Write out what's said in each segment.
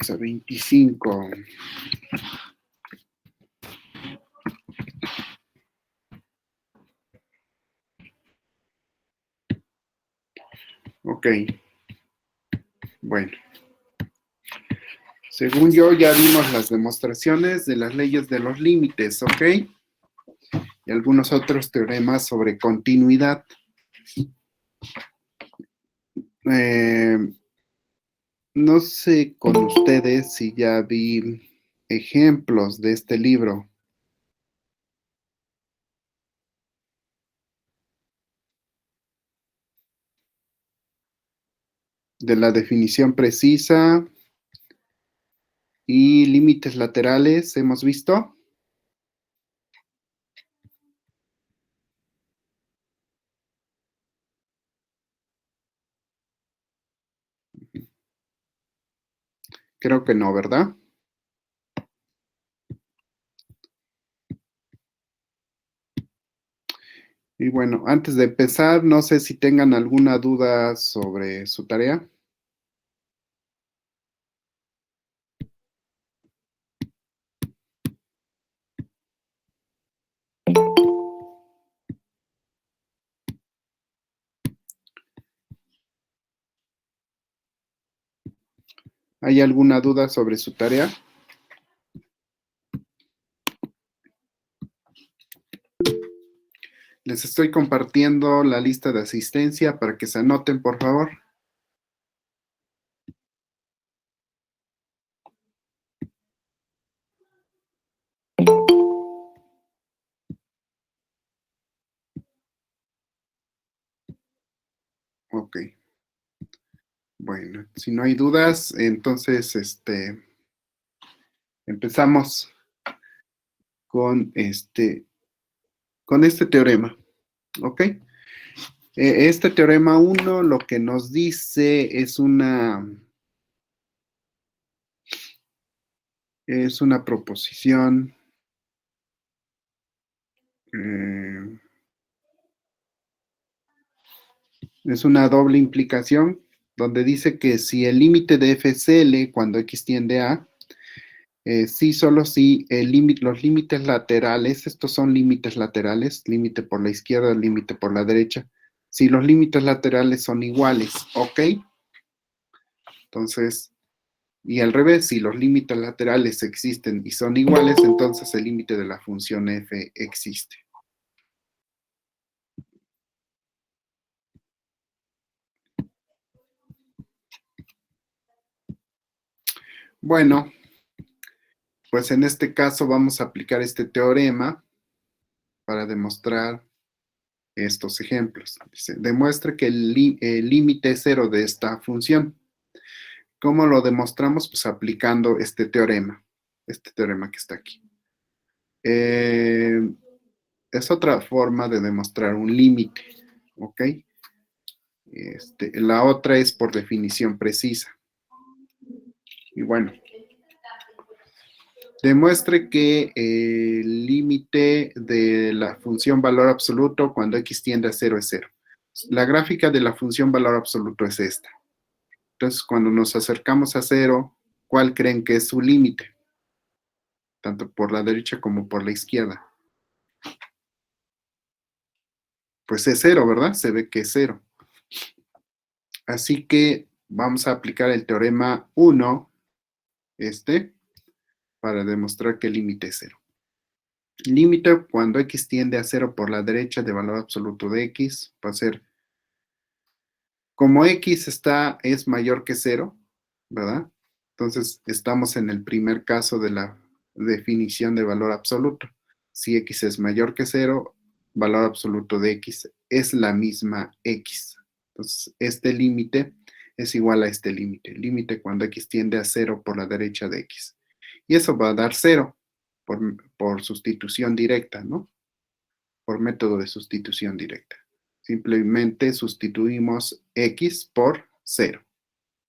Vamos a 25. Ok. Bueno. Según yo, ya vimos las demostraciones de las leyes de los límites, ¿ok? Y algunos otros teoremas sobre continuidad. No sé con ustedes si ya vi ejemplos de este libro. De la definición precisa y límites laterales, ¿hemos visto? Creo que no, ¿verdad? Y bueno, antes de empezar, no sé si tengan alguna duda sobre su tarea. ¿Hay alguna duda sobre su tarea? Les estoy compartiendo la lista de asistencia para que se anoten, por favor. Ok. Bueno, si no hay dudas, entonces empezamos con este teorema. ¿Ok? Este teorema 1 lo que nos dice es una proposición es una doble implicación donde dice que si el límite de FCL cuando x tiende a, sí, solo si los límites laterales, estos son límites laterales, límite por la izquierda, límite por la derecha, si los límites laterales son iguales, ¿ok? Entonces, y al revés, si los límites laterales existen y son iguales, entonces el límite de la función f existe. Bueno, pues en este caso vamos a aplicar este teorema para demostrar estos ejemplos. Dice, demuestra que el límite cero de esta función. ¿Cómo lo demostramos? Pues aplicando este teorema que está aquí. Es otra forma de demostrar un límite, ¿ok? La otra es por definición precisa. Y bueno, demuestre que el límite de la función valor absoluto cuando x tiende a 0 es 0. La gráfica de la función valor absoluto es esta. Entonces, cuando nos acercamos a 0, ¿cuál creen que es su límite? Tanto por la derecha como por la izquierda. Pues es 0, ¿verdad? Se ve que es 0. Así que vamos a aplicar el teorema 1, para demostrar que el límite es 0. Límite cuando x tiende a 0 por la derecha de valor absoluto de x va a ser, como x es mayor que 0, ¿verdad? Entonces estamos en el primer caso de la definición de valor absoluto. Si x es mayor que 0, valor absoluto de x es la misma x. Entonces este límite es igual a este límite. Límite cuando x tiende a 0 por la derecha de x. Y eso va a dar 0 por sustitución directa, ¿no? Por método de sustitución directa. Simplemente sustituimos x por 0.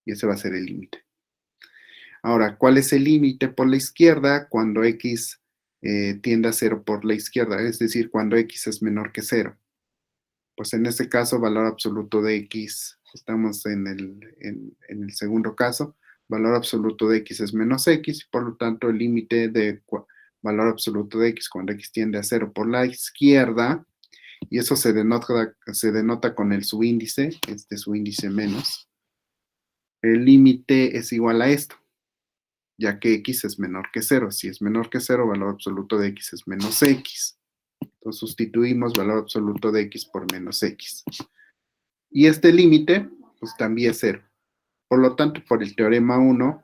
Y ese va a ser el límite. Ahora, ¿cuál es el límite por la izquierda cuando x tiende a 0 por la izquierda? Es decir, cuando x es menor que 0. Pues en este caso, valor absoluto de x, estamos en el segundo caso, valor absoluto de x es menos x, y por lo tanto el límite de valor absoluto de x cuando x tiende a 0 por la izquierda, y eso se denota con el subíndice, este subíndice menos, el límite es igual a esto, ya que x es menor que 0. Si es menor que 0, valor absoluto de x es menos x. Entonces sustituimos valor absoluto de x por menos x. Y este límite, pues también es 0. Por lo tanto, por el teorema 1,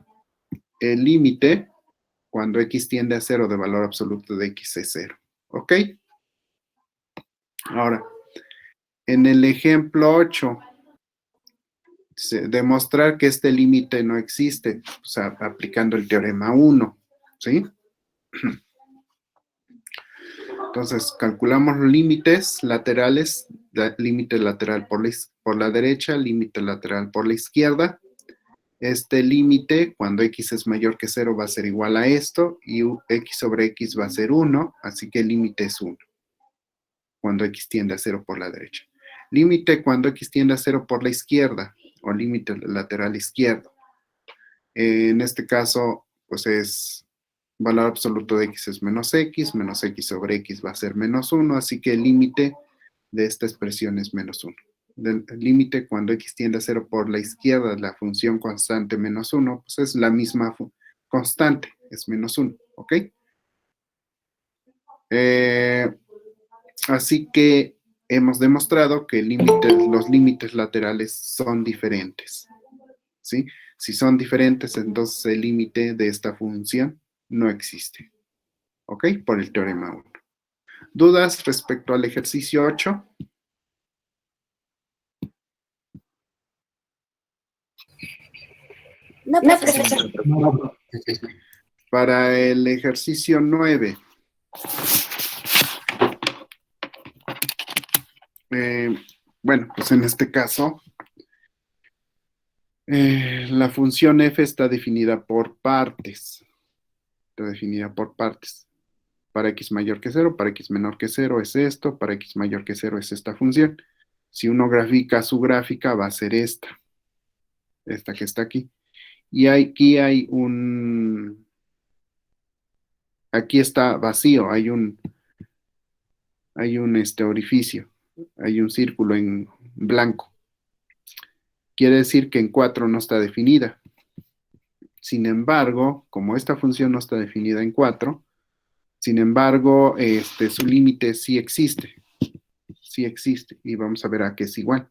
el límite cuando x tiende a 0 de valor absoluto de x es 0. ¿Ok? Ahora, en el ejemplo 8, demostrar que este límite no existe, o sea, aplicando el teorema 1, ¿sí? Entonces, calculamos los límites laterales, límite lateral por la derecha, límite lateral por la izquierda. Este límite, cuando x es mayor que 0, va a ser igual a esto, y x sobre x va a ser 1, así que el límite es 1, cuando x tiende a 0 por la derecha. Límite cuando x tiende a 0 por la izquierda, o límite lateral izquierdo. En este caso, pues es valor absoluto de x es menos x sobre x va a ser menos 1, así que el límite de esta expresión es menos 1. El límite cuando x tiende a 0 por la izquierda, la función constante menos 1, pues es la misma constante, es menos 1, ¿ok? Así que hemos demostrado que los límites laterales son diferentes, ¿sí? Si son diferentes, entonces el límite de esta función no existe, ¿ok? Por el teorema 1. ¿Dudas respecto al ejercicio 8? No, profesor. No, Para el ejercicio 9, bueno, pues en este caso, la función f está definida por partes. Está definida por partes. Para x mayor que 0, para x menor que 0 es esto, para x mayor que 0 es esta función. Si uno grafica su gráfica, va a ser esta que está aquí. Y aquí hay aquí está vacío, hay un orificio, hay un círculo en blanco. Quiere decir que en 4 no está definida. Sin embargo, como esta función no está definida en 4, sin embargo, su límite sí existe. Sí existe. Y vamos a ver a qué es igual.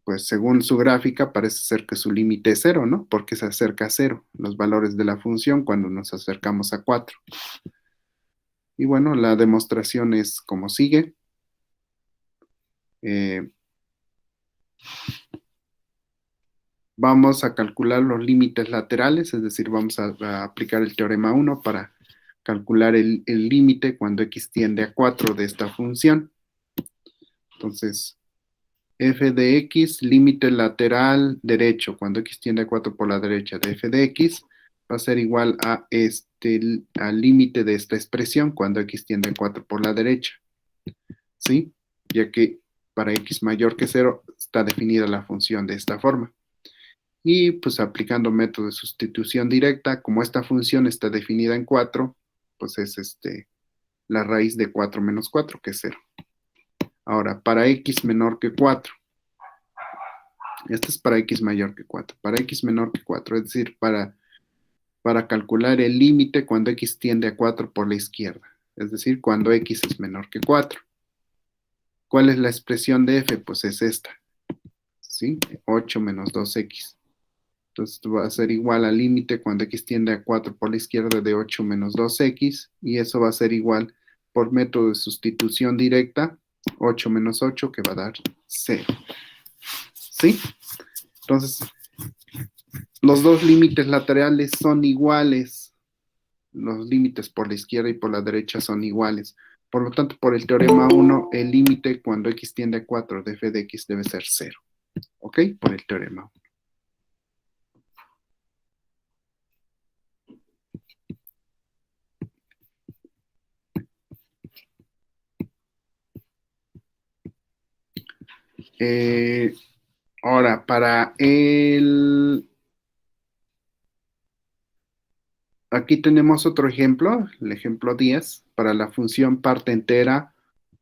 Pues según su gráfica parece ser que su límite es 0, ¿no? Porque se acerca a 0 los valores de la función cuando nos acercamos a 4. Y bueno, la demostración es como sigue. Vamos a calcular los límites laterales, es decir, vamos a aplicar el teorema 1 para calcular el límite cuando x tiende a 4 de esta función. Entonces, f de x, límite lateral derecho, cuando x tiende a 4 por la derecha de f de x, va a ser igual a al límite de esta expresión cuando x tiende a 4 por la derecha. ¿Sí? Ya que para x mayor que 0 está definida la función de esta forma. Y pues aplicando método de sustitución directa, como esta función está definida en 4, pues es la raíz de 4 menos 4, que es 0. Ahora, para x menor que 4, este es para x mayor que 4, para x menor que 4, es decir, para calcular el límite cuando x tiende a 4 por la izquierda, es decir, cuando x es menor que 4. ¿Cuál es la expresión de f? Pues es esta, ¿sí? 8 menos 2x. Entonces va a ser igual al límite cuando x tiende a 4 por la izquierda de 8 menos 2x, y eso va a ser igual por método de sustitución directa, 8 menos 8, que va a dar 0. ¿Sí? Entonces, los dos límites laterales son iguales. Los límites por la izquierda y por la derecha son iguales. Por lo tanto, por el teorema 1, el límite cuando x tiende a 4 de f de x debe ser 0. ¿Ok? Por el teorema 1. Ahora, para el Aquí tenemos otro ejemplo, el ejemplo 10, para la función parte entera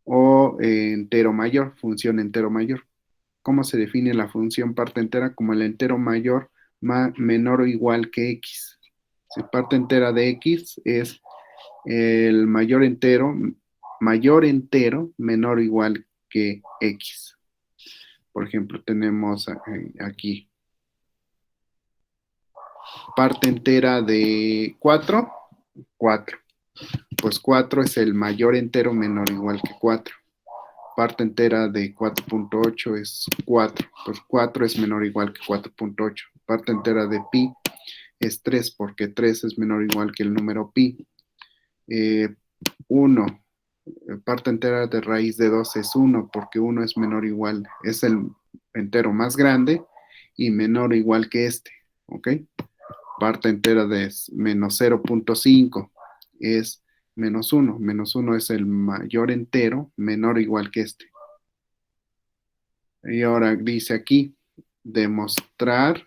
o entero mayor, función entero mayor. ¿Cómo se define la función parte entera? Como el entero mayor menor o igual que x. Si parte entera de x es el mayor entero menor o igual que x. Por ejemplo, tenemos aquí parte entera de 4, 4. Pues 4 es el mayor entero menor o igual que 4. Parte entera de 4.8 es 4. Pues 4 es menor o igual que 4.8. Parte entera de pi es 3 porque 3 es menor o igual que el número pi. 1, parte entera de raíz de 2 es 1 porque 1 es menor o igual, es el entero más grande y menor o igual que este, ¿ok? Parte entera de menos 0.5 es menos 1. Menos 1 es el mayor entero menor o igual que este. Y ahora dice aquí, demostrar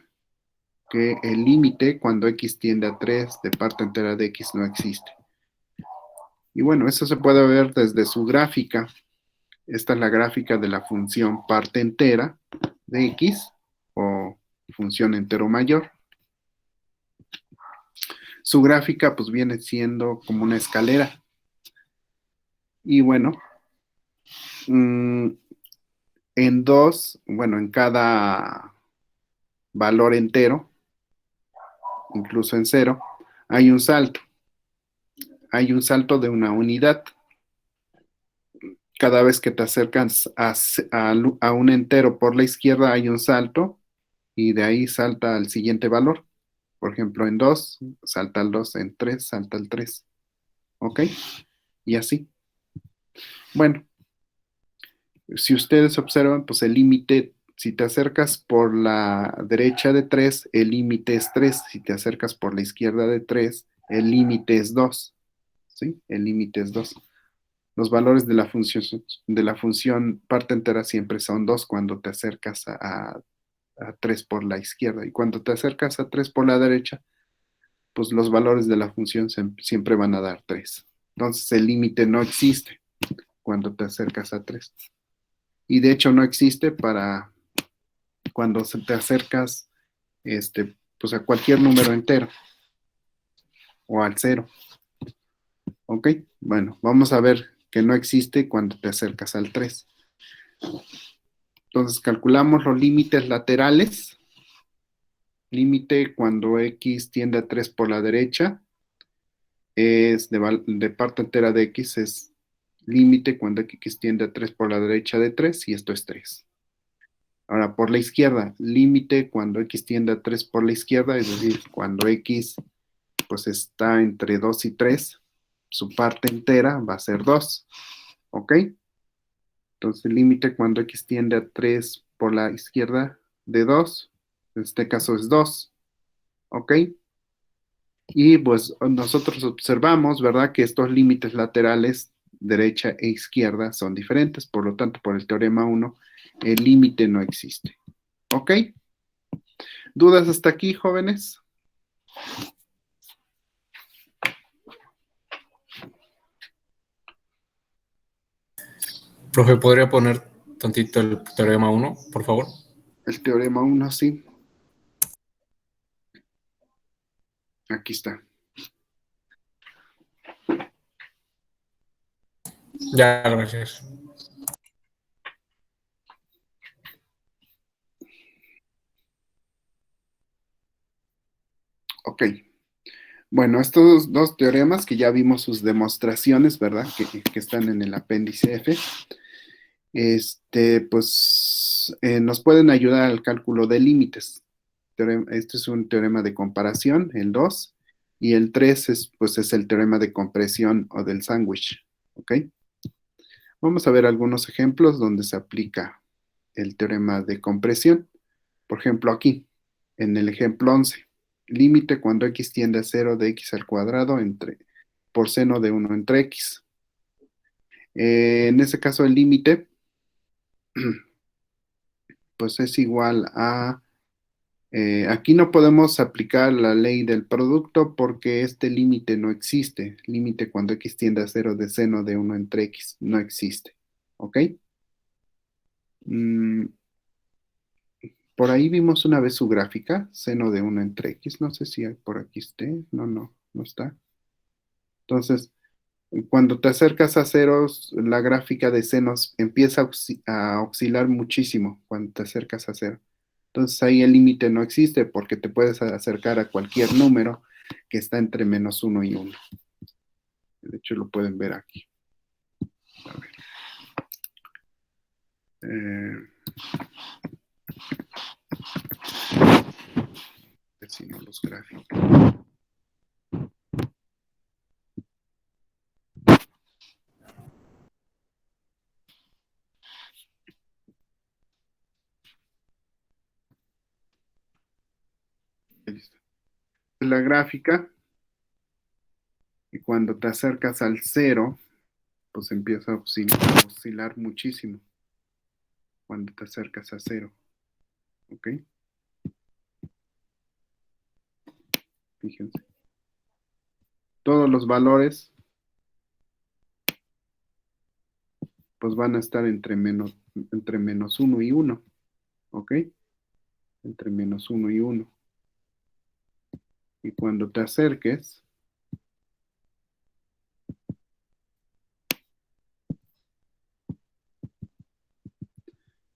que el límite cuando x tiende a 3 de parte entera de x no existe. Y bueno, eso se puede ver desde su gráfica. Esta es la gráfica de la función parte entera de x o función entero mayor. Su gráfica pues viene siendo como una escalera. Y bueno, en en cada valor entero, incluso en cero, hay un salto. Hay un salto de una unidad. Cada vez que te acercas a un entero por la izquierda hay un salto y de ahí salta al siguiente valor. Por ejemplo, en 2 salta al 2, en 3 salta al 3. ¿Ok? Y así. Bueno, si ustedes observan, pues el límite, si te acercas por la derecha de 3, el límite es 3. Si te acercas por la izquierda de 3, el límite es 2. ¿Sí? El límite es 2. Los valores de la función parte entera siempre son 2 cuando te acercas a 3 por la izquierda. Y cuando te acercas a 3 por la derecha, pues los valores de la función siempre van a dar 3. Entonces el límite no existe cuando te acercas a 3. Y de hecho no existe para cuando te acercas pues a cualquier número entero o al cero. ¿Ok? Bueno, vamos a ver que no existe cuando te acercas al 3. Entonces calculamos los límites laterales. Límite cuando x tiende a 3 por la derecha es de parte entera de x es límite cuando x tiende a 3 por la derecha de 3 y esto es 3. Ahora, por la izquierda, límite cuando x tiende a 3 por la izquierda, es decir, cuando x pues está entre 2 y 3, su parte entera va a ser 2. ¿Ok? Entonces, límite cuando x tiende a 3 por la izquierda de 2, en este caso es 2. ¿Ok? Y pues nosotros observamos, ¿verdad?, que estos límites laterales, derecha e izquierda, son diferentes. Por lo tanto, por el teorema 1, el límite no existe. ¿Ok? ¿Dudas hasta aquí, jóvenes? Profe, ¿podría poner tantito el teorema 1, por favor? El teorema 1, sí. Aquí está. Ya, gracias. Ok. Bueno, estos dos teoremas que ya vimos sus demostraciones, ¿verdad? Que están en el apéndice F, pues nos pueden ayudar al cálculo de límites. Este es un teorema de comparación, el 2, y el 3 pues es el teorema de compresión o del sándwich, ¿ok? Vamos a ver algunos ejemplos donde se aplica el teorema de compresión. Por ejemplo, aquí, en el ejemplo 11, límite cuando x tiende a 0 de x al cuadrado por seno de 1 entre x. En ese caso, el límite, pues es igual a Aquí no podemos aplicar la ley del producto porque este límite no existe. Límite cuando x tiende a 0 de seno de 1 entre x no existe. ¿Ok? Mm, por ahí vimos una vez su gráfica, seno de 1 entre x. No sé si por aquí esté. No está. Entonces, cuando te acercas a ceros, la gráfica de senos empieza a oscilar muchísimo cuando te acercas a cero. Entonces ahí el límite no existe porque te puedes acercar a cualquier número que está entre -1 y 1. De hecho, lo pueden ver aquí. A ver. Si no los gráficos. La gráfica, y cuando te acercas al cero, pues empieza a oscilar muchísimo. Cuando te acercas a cero. ¿Ok? Fíjense. Todos los valores pues van a estar entre -1 y 1. ¿Ok? Entre -1 y 1. Y cuando te acerques,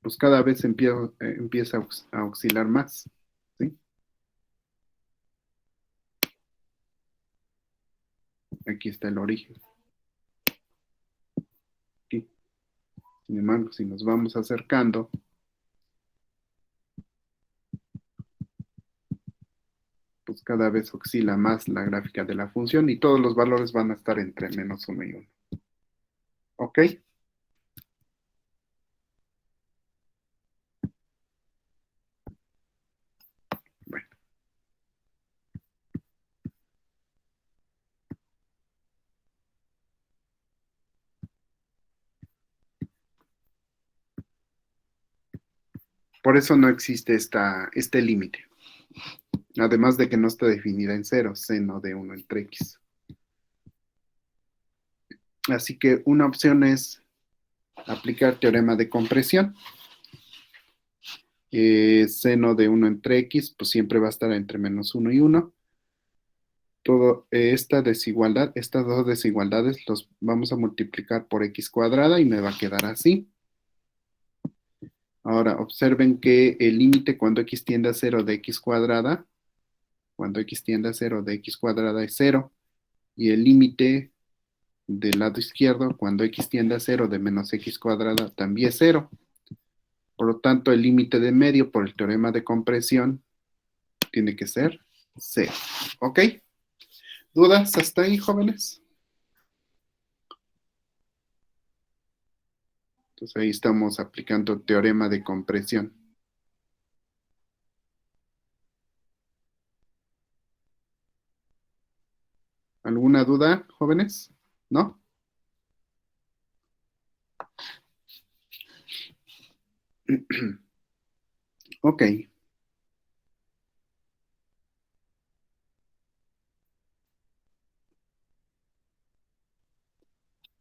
pues cada vez empieza a oscilar más. ¿Sí? Aquí está el origen. Aquí. Sin embargo, si nos vamos acercando, pues cada vez oscila más la gráfica de la función y todos los valores van a estar entre -1 y 1. ¿Ok? Bueno. Por eso no existe este límite. Además de que no está definida en cero, seno de 1 entre x. Así que una opción es aplicar teorema de compresión. Seno de 1 entre x, pues siempre va a estar entre -1 y 1. Esta desigualdad, estas dos desigualdades los vamos a multiplicar por x cuadrada y me va a quedar así. Ahora, observen que el límite cuando x tiende a 0 de x cuadrada, cuando x tiende a 0 de x cuadrada es 0, y el límite del lado izquierdo, cuando x tiende a 0 de menos x cuadrada, también es 0. Por lo tanto, el límite de medio por el teorema de compresión tiene que ser 0. ¿Ok? ¿Dudas hasta ahí, jóvenes? Entonces ahí estamos aplicando teorema de compresión. ¿Alguna duda, jóvenes? ¿No? Ok.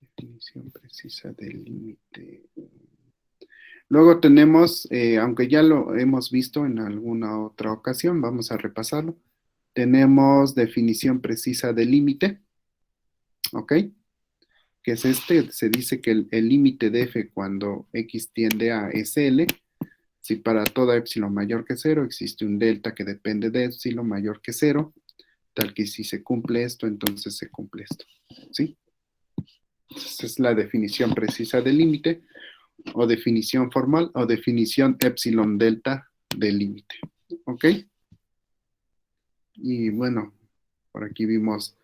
Definición precisa del límite. Luego tenemos, aunque ya lo hemos visto en alguna otra ocasión, vamos a repasarlo. Tenemos definición precisa del límite. ¿Ok? Que es este, se dice que el límite de f cuando x tiende a SL, si para toda epsilon mayor que 0 existe un delta que depende de epsilon mayor que 0, tal que si se cumple esto, entonces se cumple esto. ¿Sí? Esa es la definición precisa del límite, o definición formal, o definición epsilon delta del límite. ¿Ok? Y bueno, por aquí vimos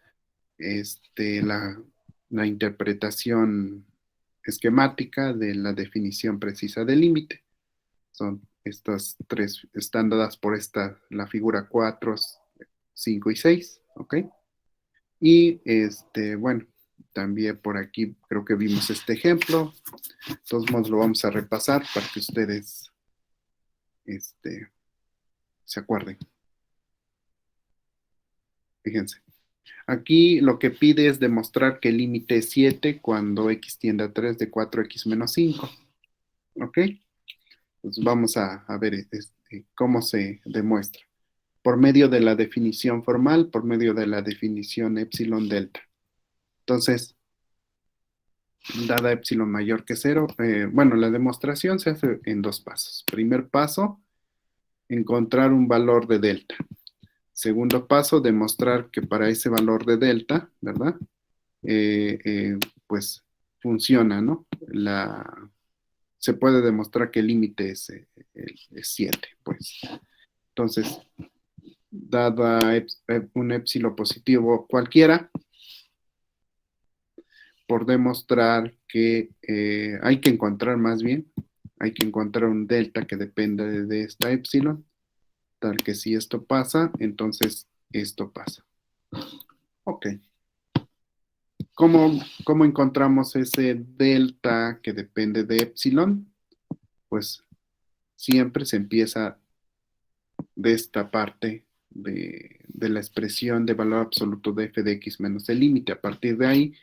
la interpretación esquemática de la definición precisa del límite. Son estas tres, están dadas por la figura 4, 5 y 6, ¿ok? Y bueno, también por aquí creo que vimos este ejemplo. De todos modos lo vamos a repasar para que ustedes se acuerden. Fíjense. Aquí lo que pide es demostrar que el límite es 7 cuando x tiende a 3 de 4x menos 5. ¿Ok? Pues vamos a ver cómo se demuestra. Por medio de la definición formal, por medio de la definición epsilon delta. Entonces, dada epsilon mayor que 0, bueno, la demostración se hace en 2 pasos. Primer paso, encontrar un valor de delta. Segundo paso, demostrar que para ese valor de delta, ¿verdad? Pues funciona, ¿no? Se puede demostrar que el límite es 7, pues. Entonces, dada un epsilon positivo cualquiera, por demostrar que hay que encontrar más bien, hay que encontrar un delta que dependa de esta epsilon, tal que si esto pasa, entonces esto pasa. Ok. ¿Cómo encontramos ese delta que depende de epsilon? Pues siempre se empieza de esta parte de la expresión de valor absoluto de f de x menos el límite. A partir de ahí,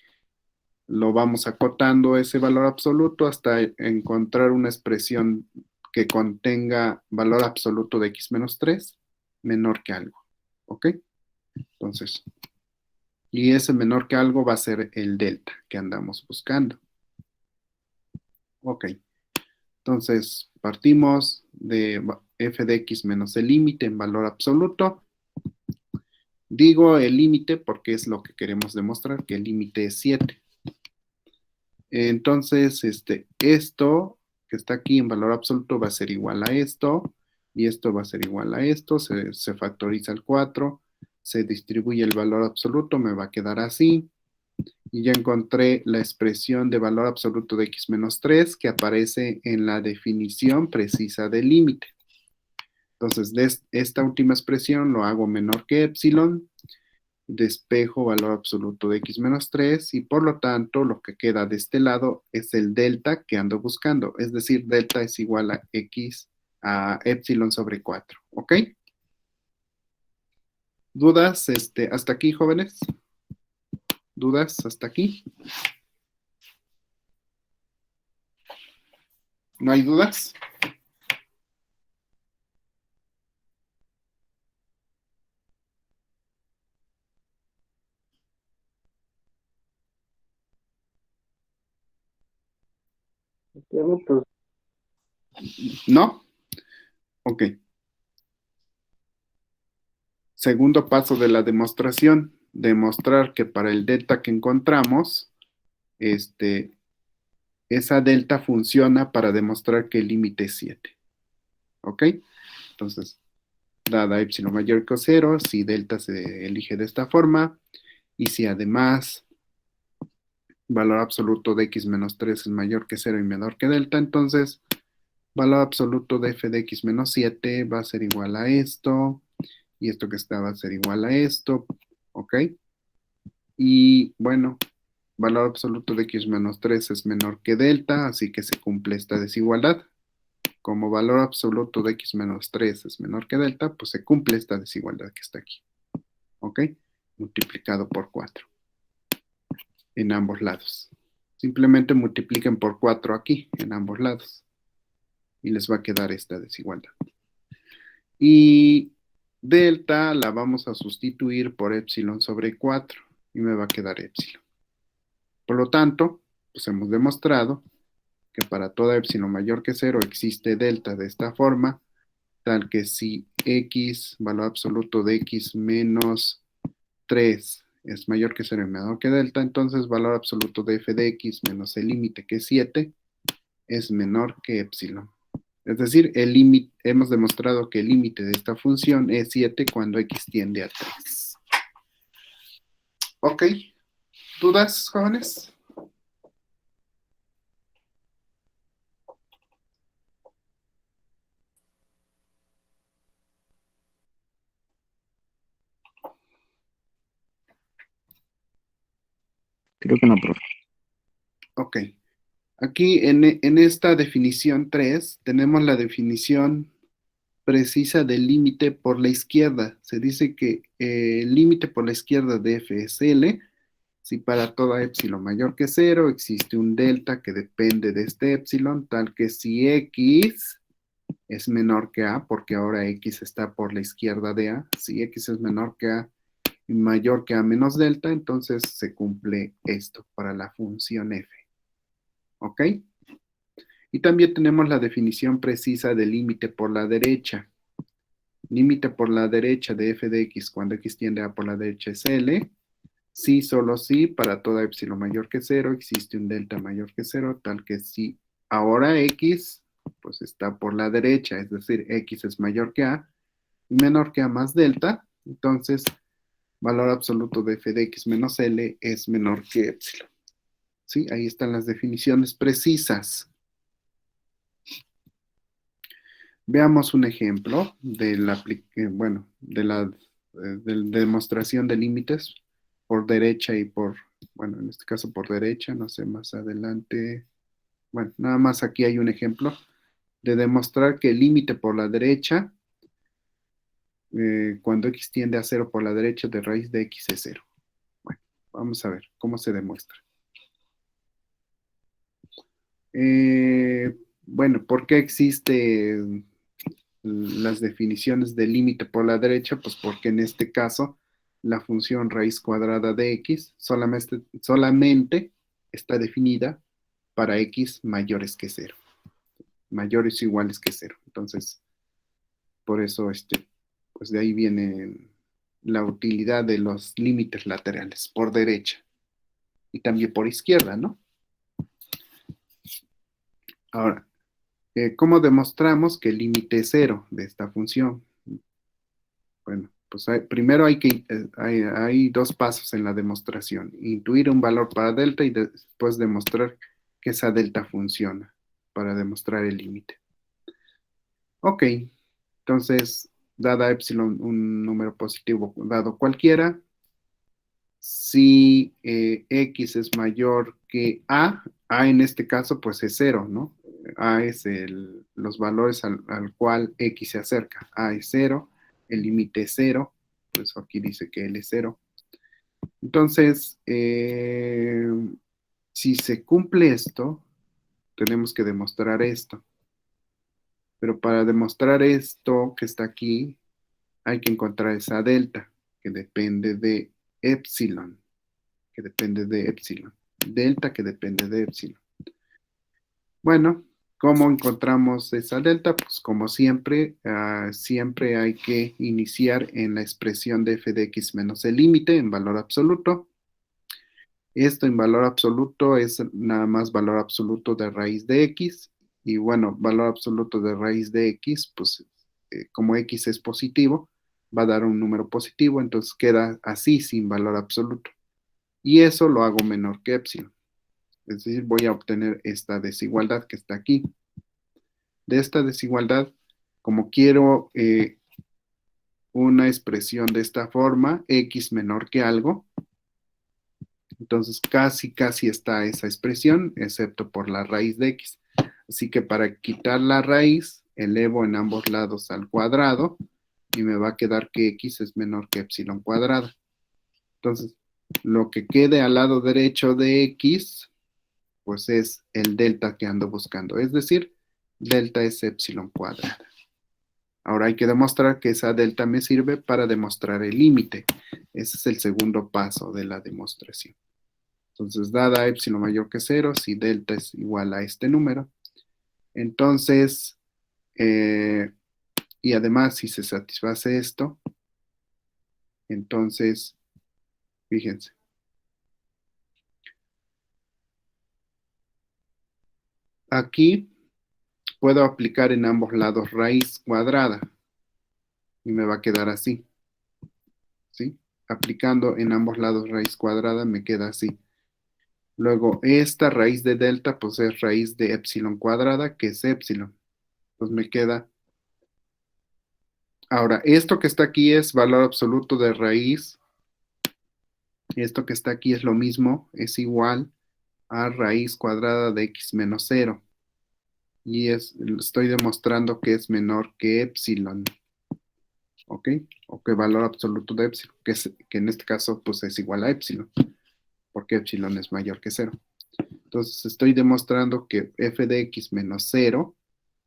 lo vamos acotando ese valor absoluto hasta encontrar una expresión que contenga valor absoluto de x menos 3 menor que algo. ¿Ok? Entonces, y ese menor que algo va a ser el delta que andamos buscando. Ok. Entonces, partimos de f de x menos el límite en valor absoluto. Digo el límite porque es lo que queremos demostrar, que el límite es 7. Entonces, esto que está aquí en valor absoluto va a ser igual a esto, y esto va a ser igual a esto, se factoriza el 4, se distribuye el valor absoluto, me va a quedar así, y ya encontré la expresión de valor absoluto de x menos 3 que aparece en la definición precisa del límite. Entonces, de esta última expresión lo hago menor que epsilon, despejo valor absoluto de x menos 3 y por lo tanto lo que queda de este lado es el delta que ando buscando, es decir, delta es igual a x a epsilon sobre 4, ¿ok? ¿Dudas hasta aquí, jóvenes? ¿Dudas hasta aquí? ¿No hay dudas? ¿No? Ok. Segundo paso de la demostración, demostrar que para el delta que encontramos, esa delta funciona para demostrar que el límite es 7. ¿Ok? Entonces, dada epsilon mayor que 0, si delta se elige de esta forma, y si además valor absoluto de x menos 3 es mayor que 0 y menor que delta, entonces valor absoluto de f de x menos 7 va a ser igual a esto, y esto que está va a ser igual a esto, ¿ok? Y bueno, valor absoluto de x menos 3 es menor que delta, así que se cumple esta desigualdad. Como valor absoluto de x menos 3 es menor que delta, pues se cumple esta desigualdad que está aquí. ¿Ok? Multiplicado por 4 en ambos lados. Simplemente multipliquen por 4 aquí, en ambos lados. Y les va a quedar esta desigualdad. Y delta la vamos a sustituir por epsilon sobre 4 y me va a quedar epsilon. Por lo tanto, pues hemos demostrado que para toda epsilon mayor que 0 existe delta de esta forma, tal que si x, valor absoluto de x menos 3 es mayor que 0 y menor que delta, entonces valor absoluto de f de x menos el límite que es 7 es menor que epsilon. Es decir, hemos demostrado que el límite de esta función es 7 cuando x tiende a 3. ¿Ok? ¿Dudas, jóvenes? Creo que no, profe. Ok. Aquí en esta definición 3 tenemos la definición precisa del límite por la izquierda. Se dice que el límite por la izquierda de f es L, si para toda epsilon mayor que cero existe un delta que depende de este epsilon, tal que si x es menor que a, porque ahora x está por la izquierda de a, si x es menor que a y mayor que a menos delta, entonces se cumple esto para la función f. ¿Ok? Y también tenemos la definición precisa del límite por la derecha. Límite por la derecha de f de x cuando x tiende a por la derecha es L. Si, solo si, para toda epsilon mayor que cero existe un delta mayor que cero, tal que si ahora x pues está por la derecha, es decir, x es mayor que a y menor que a más delta, entonces valor absoluto de f de x menos L es menor que epsilon. ¿Sí? Ahí están las definiciones precisas. Veamos un ejemplo de la, demostración de límites por derecha y por, bueno, en este caso por derecha, no sé, más adelante. Bueno, nada más aquí hay un ejemplo de demostrar que el límite por la derecha, cuando x tiende a cero por la derecha de raíz de x es cero. Bueno, vamos a ver cómo se demuestra. Bueno, ¿por qué existen las definiciones de límite por la derecha? Pues porque en este caso la función raíz cuadrada de x solamente está definida para x mayores que cero, mayores o iguales que cero. Entonces, por eso, pues de ahí viene la utilidad de los límites laterales por derecha y también por izquierda, ¿no? Ahora, ¿cómo demostramos que el límite es cero de esta función? Bueno, pues primero hay dos pasos en la demostración. Intuir un valor para delta y después demostrar que esa delta funciona para demostrar el límite. Ok, entonces, dada epsilon un número positivo dado cualquiera, si x es mayor que a en este caso pues es cero, ¿no? A es los valores al cual x se acerca. A es cero, el límite es cero, por eso aquí dice que L es cero. Entonces, si se cumple esto, tenemos que demostrar esto. Pero para demostrar esto que está aquí, hay que encontrar esa delta, que depende de epsilon, que depende de epsilon. Delta que depende de epsilon. Bueno, ¿cómo encontramos esa delta? Pues como siempre, siempre hay que iniciar en la expresión de f de x menos el límite en valor absoluto. Esto en valor absoluto es nada más valor absoluto de raíz de x. Y bueno, valor absoluto de raíz de x, pues como x es positivo, va a dar un número positivo, entonces queda así sin valor absoluto. Y eso lo hago menor que epsilon. Es decir, voy a obtener esta desigualdad que está aquí. De esta desigualdad, como quiero una expresión de esta forma, x menor que algo, entonces casi está esa expresión, excepto por la raíz de x. Así que para quitar la raíz, elevo en ambos lados al cuadrado y me va a quedar que x es menor que epsilon cuadrada. Entonces, lo que quede al lado derecho de x, pues es el delta que ando buscando. Es decir, delta es epsilon cuadrada. Ahora hay que demostrar que esa delta me sirve para demostrar el límite. Ese es el segundo paso de la demostración. Entonces, dada epsilon mayor que cero, si delta es igual a este número, entonces, y además si se satisface esto, entonces, fíjense, aquí puedo aplicar en ambos lados raíz cuadrada y me va a quedar así, ¿sí? Aplicando en ambos lados raíz cuadrada me queda así. Luego, esta raíz de delta, pues es raíz de epsilon cuadrada, que es epsilon. Pues me queda. Ahora, esto que está aquí es valor absoluto de raíz. Esto que está aquí es lo mismo, es igual a raíz cuadrada de x menos 0. y estoy demostrando que es menor que epsilon, ¿ok? O que valor absoluto de epsilon, que en este caso pues es igual a epsilon, porque epsilon es mayor que cero. Entonces estoy demostrando que f de x menos 0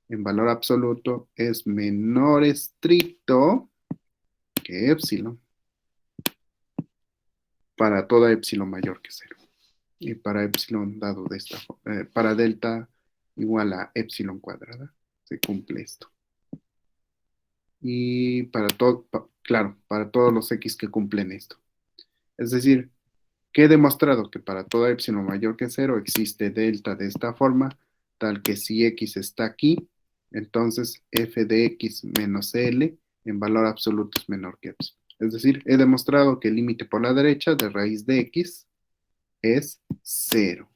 en valor absoluto es menor estricto que epsilon para toda epsilon mayor que 0. Y para epsilon dado de esta forma, para delta igual a epsilon cuadrada, se cumple esto. Y para todo, claro, para todos los x que cumplen esto. Es decir, que he demostrado que para toda epsilon mayor que 0 existe delta de esta forma, tal que si x está aquí, entonces f de x menos l en valor absoluto es menor que epsilon. Es decir, he demostrado que el límite por la derecha de raíz de x es 0.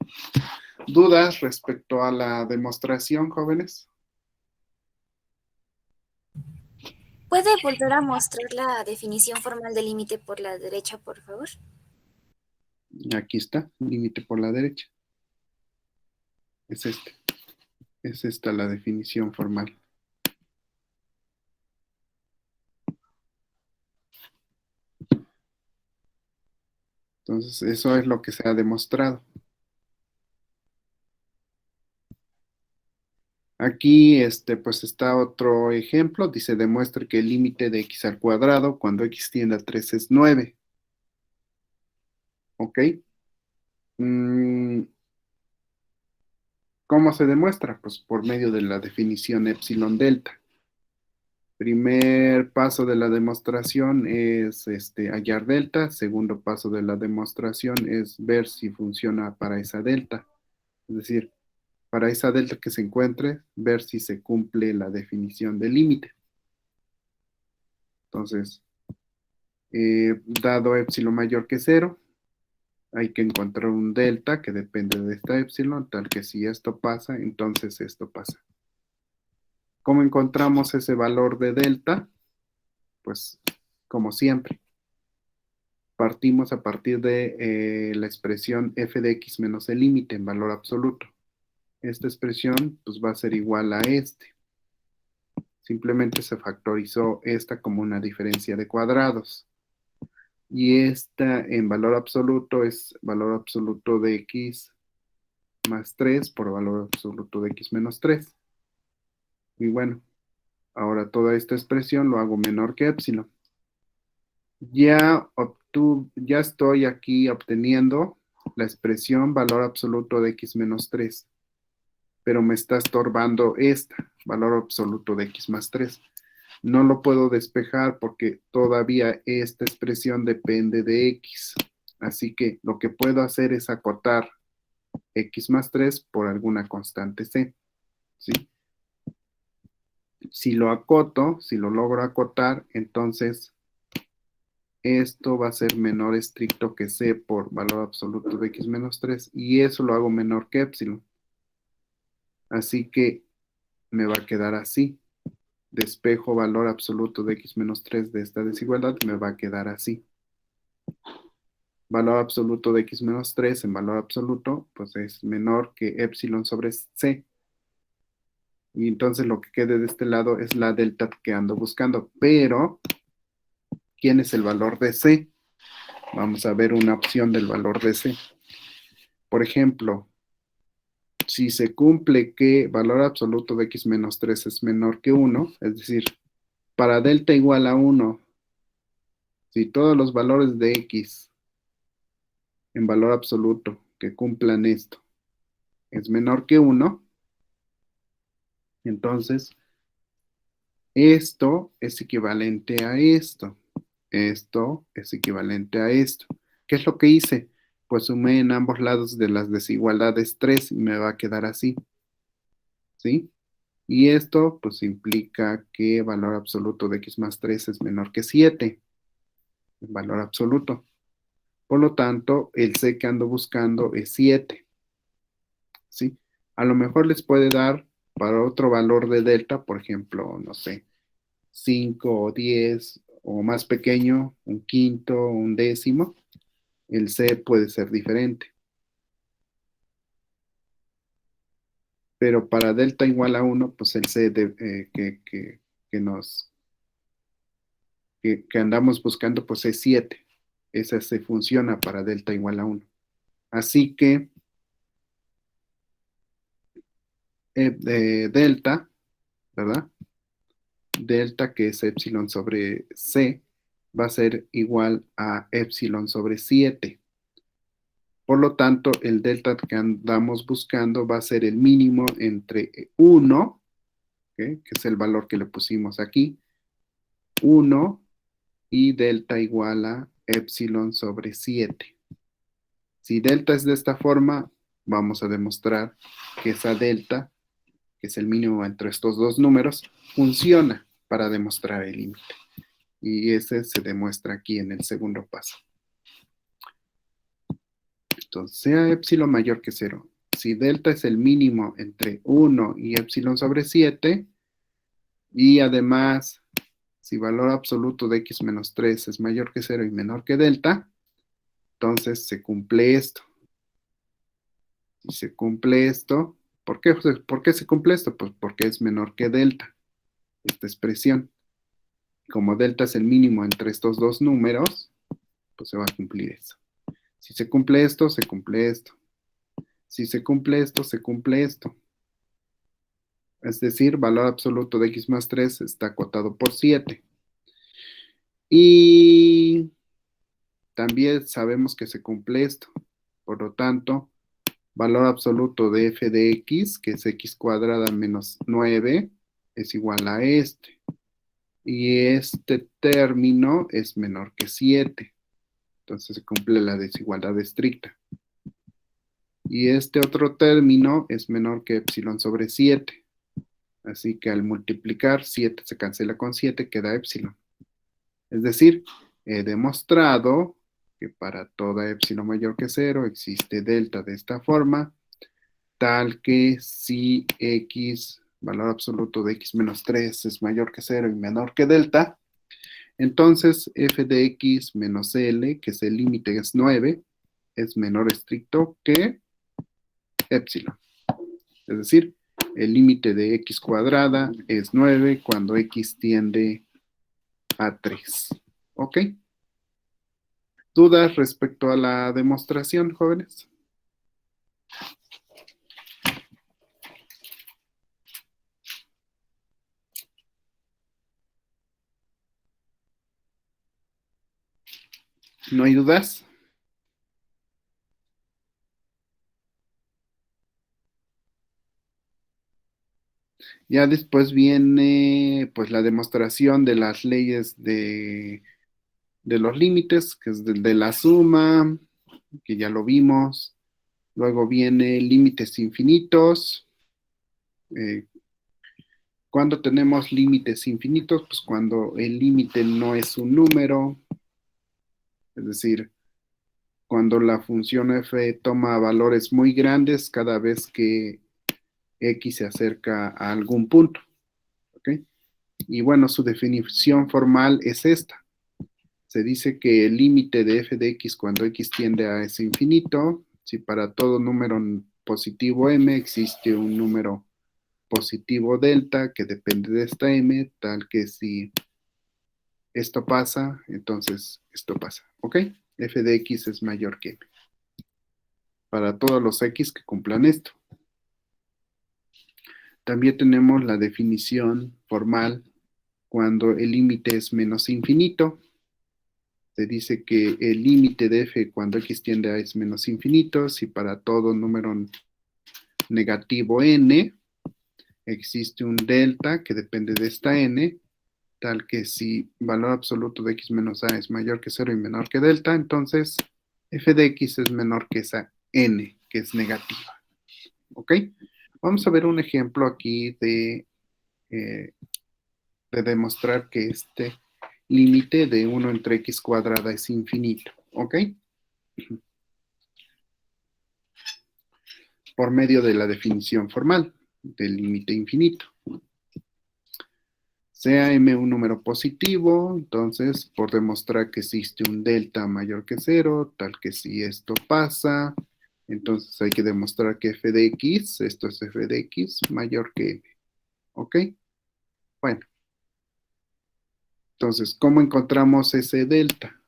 ¿Dudas respecto a la demostración, jóvenes? ¿Puede volver a mostrar la definición formal del límite por la derecha, por favor? Aquí está, límite por la derecha. Es este. Es esta la definición formal. Entonces, eso es lo que se ha demostrado. Aquí, pues está otro ejemplo. Dice, demuestra que el límite de x al cuadrado cuando x tiende a 3 es 9. ¿Ok? ¿Cómo se demuestra? Pues por medio de la definición epsilon delta. Primer paso de la demostración es hallar delta. Segundo paso de la demostración es ver si funciona para esa delta. Es decir, para esa delta que se encuentre, ver si se cumple la definición del límite. Entonces, dado epsilon mayor que 0, hay que encontrar un delta que depende de esta epsilon, tal que si esto pasa, entonces esto pasa. ¿Cómo encontramos ese valor de delta? Pues, como siempre, partimos a partir de la expresión f de x menos el límite en valor absoluto. Esta expresión pues, va a ser igual a este. Simplemente se factorizó esta como una diferencia de cuadrados. Y esta en valor absoluto es valor absoluto de x más 3 por valor absoluto de x menos 3. Y bueno, ahora toda esta expresión lo hago menor que epsilon. Ya estoy aquí obteniendo la expresión valor absoluto de x menos 3, pero me está estorbando esta, valor absoluto de x más 3. No lo puedo despejar porque todavía esta expresión depende de x. Así que lo que puedo hacer es acotar x más 3 por alguna constante c. ¿Sí? Si lo acoto, si lo logro acotar, entonces esto va a ser menor estricto que c por valor absoluto de x menos 3 y eso lo hago menor que epsilon. Así que me va a quedar así. Despejo valor absoluto de x menos 3 de esta desigualdad, me va a quedar así. Valor absoluto de x menos 3 en valor absoluto, pues es menor que epsilon sobre c. Y entonces lo que quede de este lado es la delta que ando buscando. Pero, ¿quién es el valor de c? Vamos a ver una opción del valor de c. Por ejemplo, si se cumple que valor absoluto de x menos 3 es menor que 1, es decir, para delta igual a 1, si todos los valores de x en valor absoluto que cumplan esto es menor que 1, entonces esto es equivalente a esto. Esto es equivalente a esto. ¿Qué es lo que hice? Pues sumé en ambos lados de las desigualdades 3 y me va a quedar así. ¿Sí? Y esto pues implica que valor absoluto de x más 3 es menor que 7, en valor absoluto. Por lo tanto, el c que ando buscando es 7. ¿Sí? A lo mejor les puede dar para otro valor de delta, por ejemplo, no sé, 5 o 10 o más pequeño, un quinto, un décimo, el C puede ser diferente. pero para delta igual a 1, pues el C que andamos buscando, pues es 7. Esa se funciona para delta igual a 1. Así que delta, ¿verdad? Delta, que es epsilon sobre C, va a ser igual a epsilon sobre 7. Por lo tanto, el delta que andamos buscando va a ser el mínimo entre 1, ¿okay?, que es el valor que le pusimos aquí, 1 y delta igual a epsilon sobre 7. Si delta es de esta forma, vamos a demostrar que esa delta, que es el mínimo entre estos dos números, funciona para demostrar el límite. Y ese se demuestra aquí en el segundo paso. Entonces, sea epsilon mayor que 0. Si delta es el mínimo entre 1 y epsilon sobre 7, y además, si valor absoluto de x menos 3 es mayor que 0 y menor que delta, entonces se cumple esto. Si se cumple esto, ¿por qué se cumple esto? Pues porque es menor que delta, esta expresión. Como delta es el mínimo entre estos dos números, pues se va a cumplir eso. Si se cumple esto, se cumple esto. Si se cumple esto, se cumple esto. Es decir, valor absoluto de x más 3 está acotado por 7. Y también sabemos que se cumple esto. Por lo tanto, valor absoluto de f de x, que es x cuadrada menos 9, es igual a este. Y este término es menor que 7. Entonces se cumple la desigualdad estricta. Y este otro término es menor que epsilon sobre 7. Así que al multiplicar, 7 se cancela con 7, queda epsilon. Es decir, he demostrado que para toda epsilon mayor que 0 existe delta de esta forma, tal que si x, valor absoluto de x menos 3 es mayor que 0 y menor que delta, entonces f de x menos L, que es el límite es 9, es menor estricto que epsilon. Es decir, el límite de x cuadrada es 9 cuando x tiende a 3. ¿Ok? ¿Dudas respecto a la demostración, jóvenes? ¿No hay dudas? Ya después viene pues la demostración de las leyes de los límites, que es de la suma, que ya lo vimos. Luego viene límites infinitos. ¿Cuándo tenemos límites infinitos? Pues cuando el límite no es un número, es decir, cuando la función f toma valores muy grandes cada vez que x se acerca a algún punto. ¿Ok? Y bueno, su definición formal es esta. Se dice que el límite de f de x cuando x tiende a ese infinito, si para todo número positivo m existe un número positivo delta que depende de esta m, tal que si esto pasa, entonces esto pasa. ¿Ok? F de x es mayor que m. Para todos los x que cumplan esto. También tenemos la definición formal cuando el límite es menos infinito. Se dice que el límite de f cuando x tiende a es menos infinito, si para todo número negativo n existe un delta que depende de esta n, tal que si valor absoluto de x menos a es mayor que 0 y menor que delta, entonces f de x es menor que esa n, que es negativa. ¿Ok? Vamos a ver un ejemplo aquí de demostrar que este límite de 1 entre x cuadrada es infinito. ¿Ok? Por medio de la definición formal del límite infinito. Sea m un número positivo, entonces por demostrar que existe un delta mayor que 0, tal que si esto pasa, Entonces hay que demostrar que f de x, esto es f de x, mayor que m. ¿Ok? Bueno. Entonces, ¿cómo encontramos ese delta?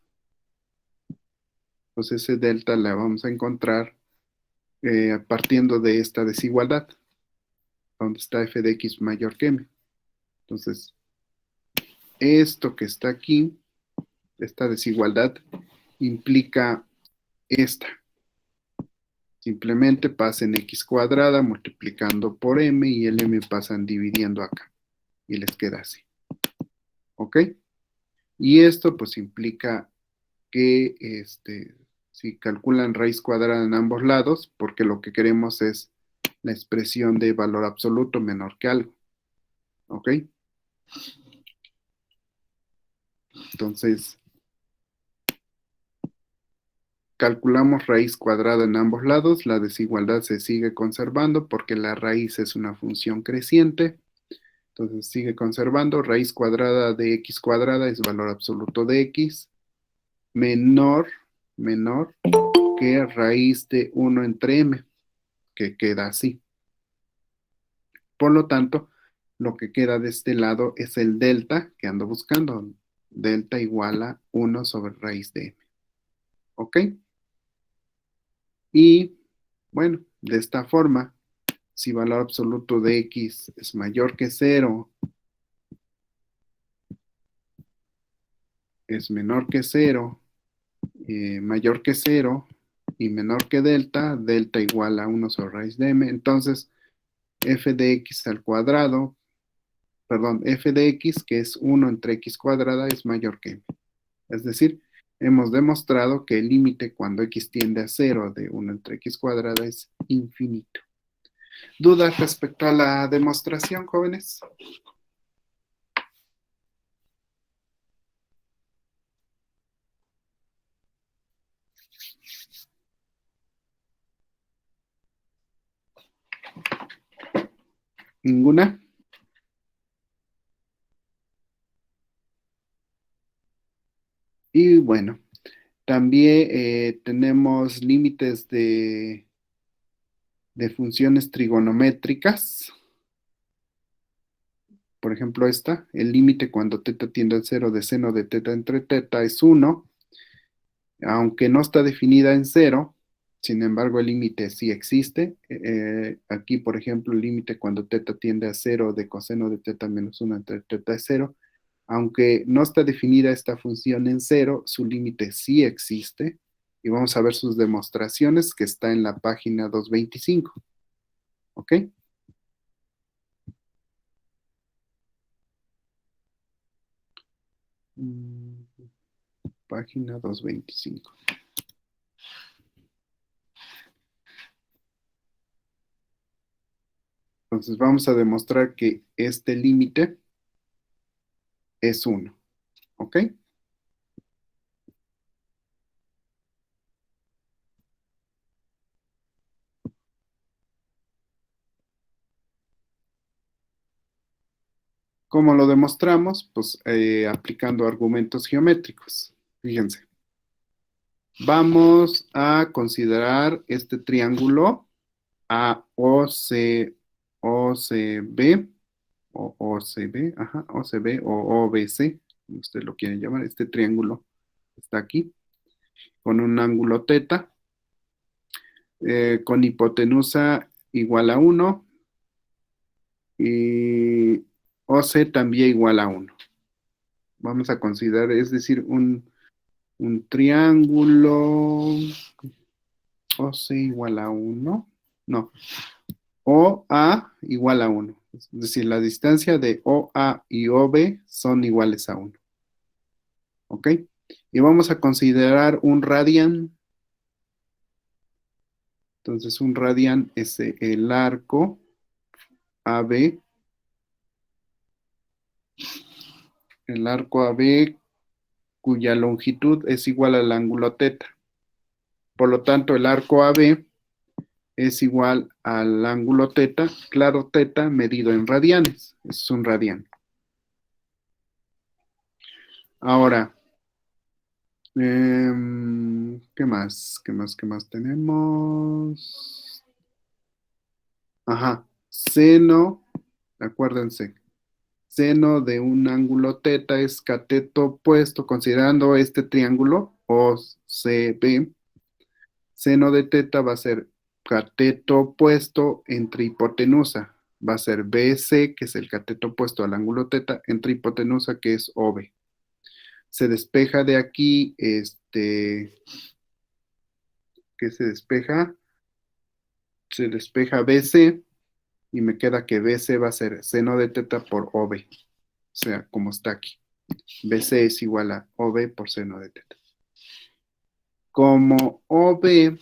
Pues ese delta la vamos a encontrar partiendo de esta desigualdad, donde está f de x mayor que m. Entonces, esto que está aquí, esta desigualdad, implica esta. Simplemente pasen x cuadrada multiplicando por m y el m pasan dividiendo acá. Y les queda así. ¿Ok? Y esto pues implica que si calculan raíz cuadrada en ambos lados, porque lo que queremos es la expresión de valor absoluto menor que algo. ¿Ok? Entonces, calculamos raíz cuadrada en ambos lados, la desigualdad se sigue conservando porque la raíz es una función creciente. Entonces sigue conservando, raíz cuadrada de x cuadrada es valor absoluto de x, menor que raíz de 1 entre m, que queda así. Por lo tanto, lo que queda de este lado es el delta que ando buscando. Delta igual a 1 sobre raíz de m. ¿Ok? Y, bueno, de esta forma, si valor absoluto de x es mayor que 0, es menor que 0, mayor que 0 y menor que delta, delta igual a 1 sobre raíz de m, entonces f de x al cuadrado, perdón, f de x, que es 1 entre x cuadrada, es mayor que m. Es decir, hemos demostrado que el límite cuando x tiende a 0 de 1 entre x cuadrada es infinito. ¿Dudas respecto a la demostración, jóvenes? ¿Ninguna? Y bueno, también tenemos límites de funciones trigonométricas. Por ejemplo, esta, el límite cuando teta tiende al 0 de seno de teta entre teta es 1, aunque no está definida en 0, sin embargo el límite sí existe. Aquí, por ejemplo, el límite cuando teta tiende a 0 de coseno de teta menos 1 entre teta es 0. Aunque no está definida esta función en 0, su límite sí existe. Y vamos a ver sus demostraciones que está en la página 225. ¿Ok? Página 225. Entonces vamos a demostrar que este límite es 1. ¿Ok? ¿Cómo lo demostramos? Pues aplicando argumentos geométricos. Fíjense. Vamos a considerar este triángulo AOC, OCB, o OCB, ajá, OCB o OBC, como usted lo quiere llamar. Este triángulo está aquí, con un ángulo teta, con hipotenusa igual a 1 y OC también igual a 1. Vamos a considerar, es decir, un triángulo OC igual a 1. No, OA igual a 1. Es decir, la distancia de OA y OB son iguales a 1. ¿Ok? Y vamos a considerar un radian. Entonces, un radian es el arco AB. El arco AB cuya longitud es igual al ángulo teta. Por lo tanto, el arco AB es igual al ángulo teta, claro, teta medido en radianes. Es un radian. Ahora, ¿Qué más? ¿Qué más tenemos? Ajá. Seno, acuérdense, seno de un ángulo teta es cateto opuesto, considerando este triángulo OCB. Seno de teta va a ser cateto opuesto entre hipotenusa. Va a ser BC, que es el cateto opuesto al ángulo teta, entre hipotenusa, que es OB. Se despeja de aquí, ¿qué se despeja? Se despeja BC y me queda que BC va a ser seno de teta por OB. O sea, como está aquí. BC es igual a OB por seno de teta. Como OB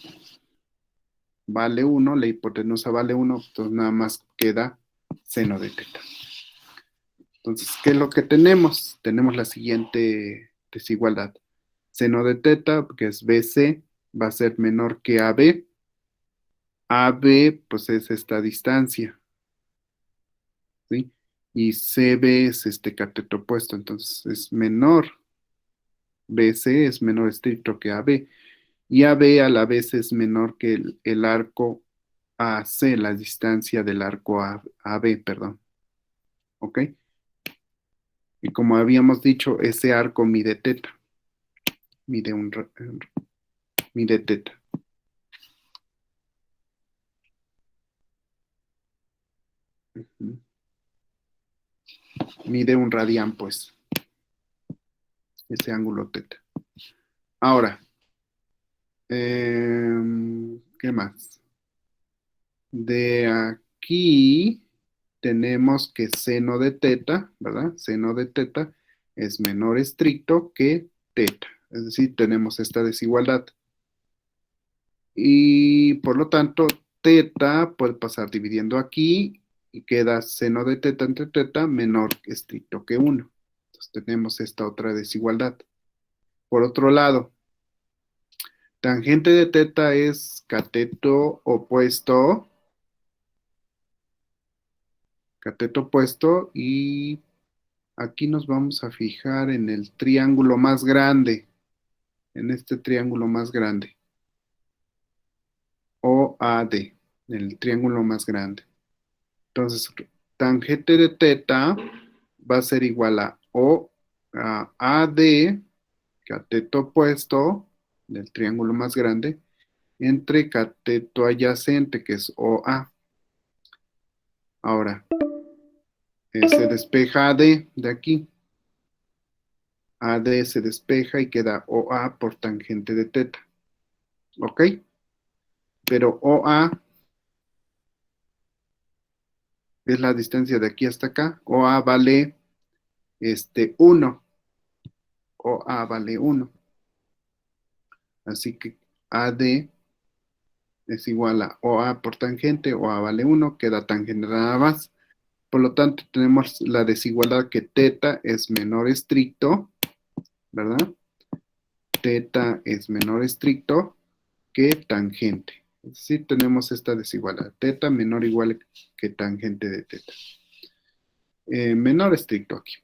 vale 1, la hipotenusa vale 1, entonces nada más queda seno de teta. Entonces, ¿qué es lo que tenemos? Tenemos la siguiente desigualdad. Seno de teta, que es BC, va a ser menor que AB. AB, pues es esta distancia, ¿sí? Y CB es este cateto opuesto, entonces es menor. BC es menor estricto que AB. Y AB a la vez es menor que el arco AC, la distancia del arco AB, perdón. ¿Ok? Y como habíamos dicho, ese arco mide teta. Mide teta. Mide un radián, pues, ese ángulo teta. Ahora, ¿qué más? De aquí tenemos que seno de teta, ¿verdad? Seno de teta es menor estricto que teta. Es decir, tenemos esta desigualdad. Y por lo tanto, teta puede pasar dividiendo aquí y queda seno de teta entre teta menor estricto que 1. Entonces tenemos esta otra desigualdad. Por otro lado, tangente de teta es cateto opuesto y aquí nos vamos a fijar en el triángulo más grande, en este triángulo más grande, OAD, el triángulo más grande. Entonces, tangente de teta va a ser igual a AD, cateto opuesto del triángulo más grande, entre cateto adyacente, que es OA. Ahora, se despeja AD de aquí. AD se despeja y queda OA por tangente de teta. ¿Ok? Pero OA es la distancia de aquí hasta acá. OA vale 1. OA vale 1. Así que AD es igual a OA por tangente, OA vale 1, queda tangente nada más. Por lo tanto, tenemos la desigualdad que teta es menor estricto, ¿verdad? Teta es menor estricto que tangente. Es decir, tenemos esta desigualdad. Teta menor o igual que tangente de teta. Menor estricto aquí.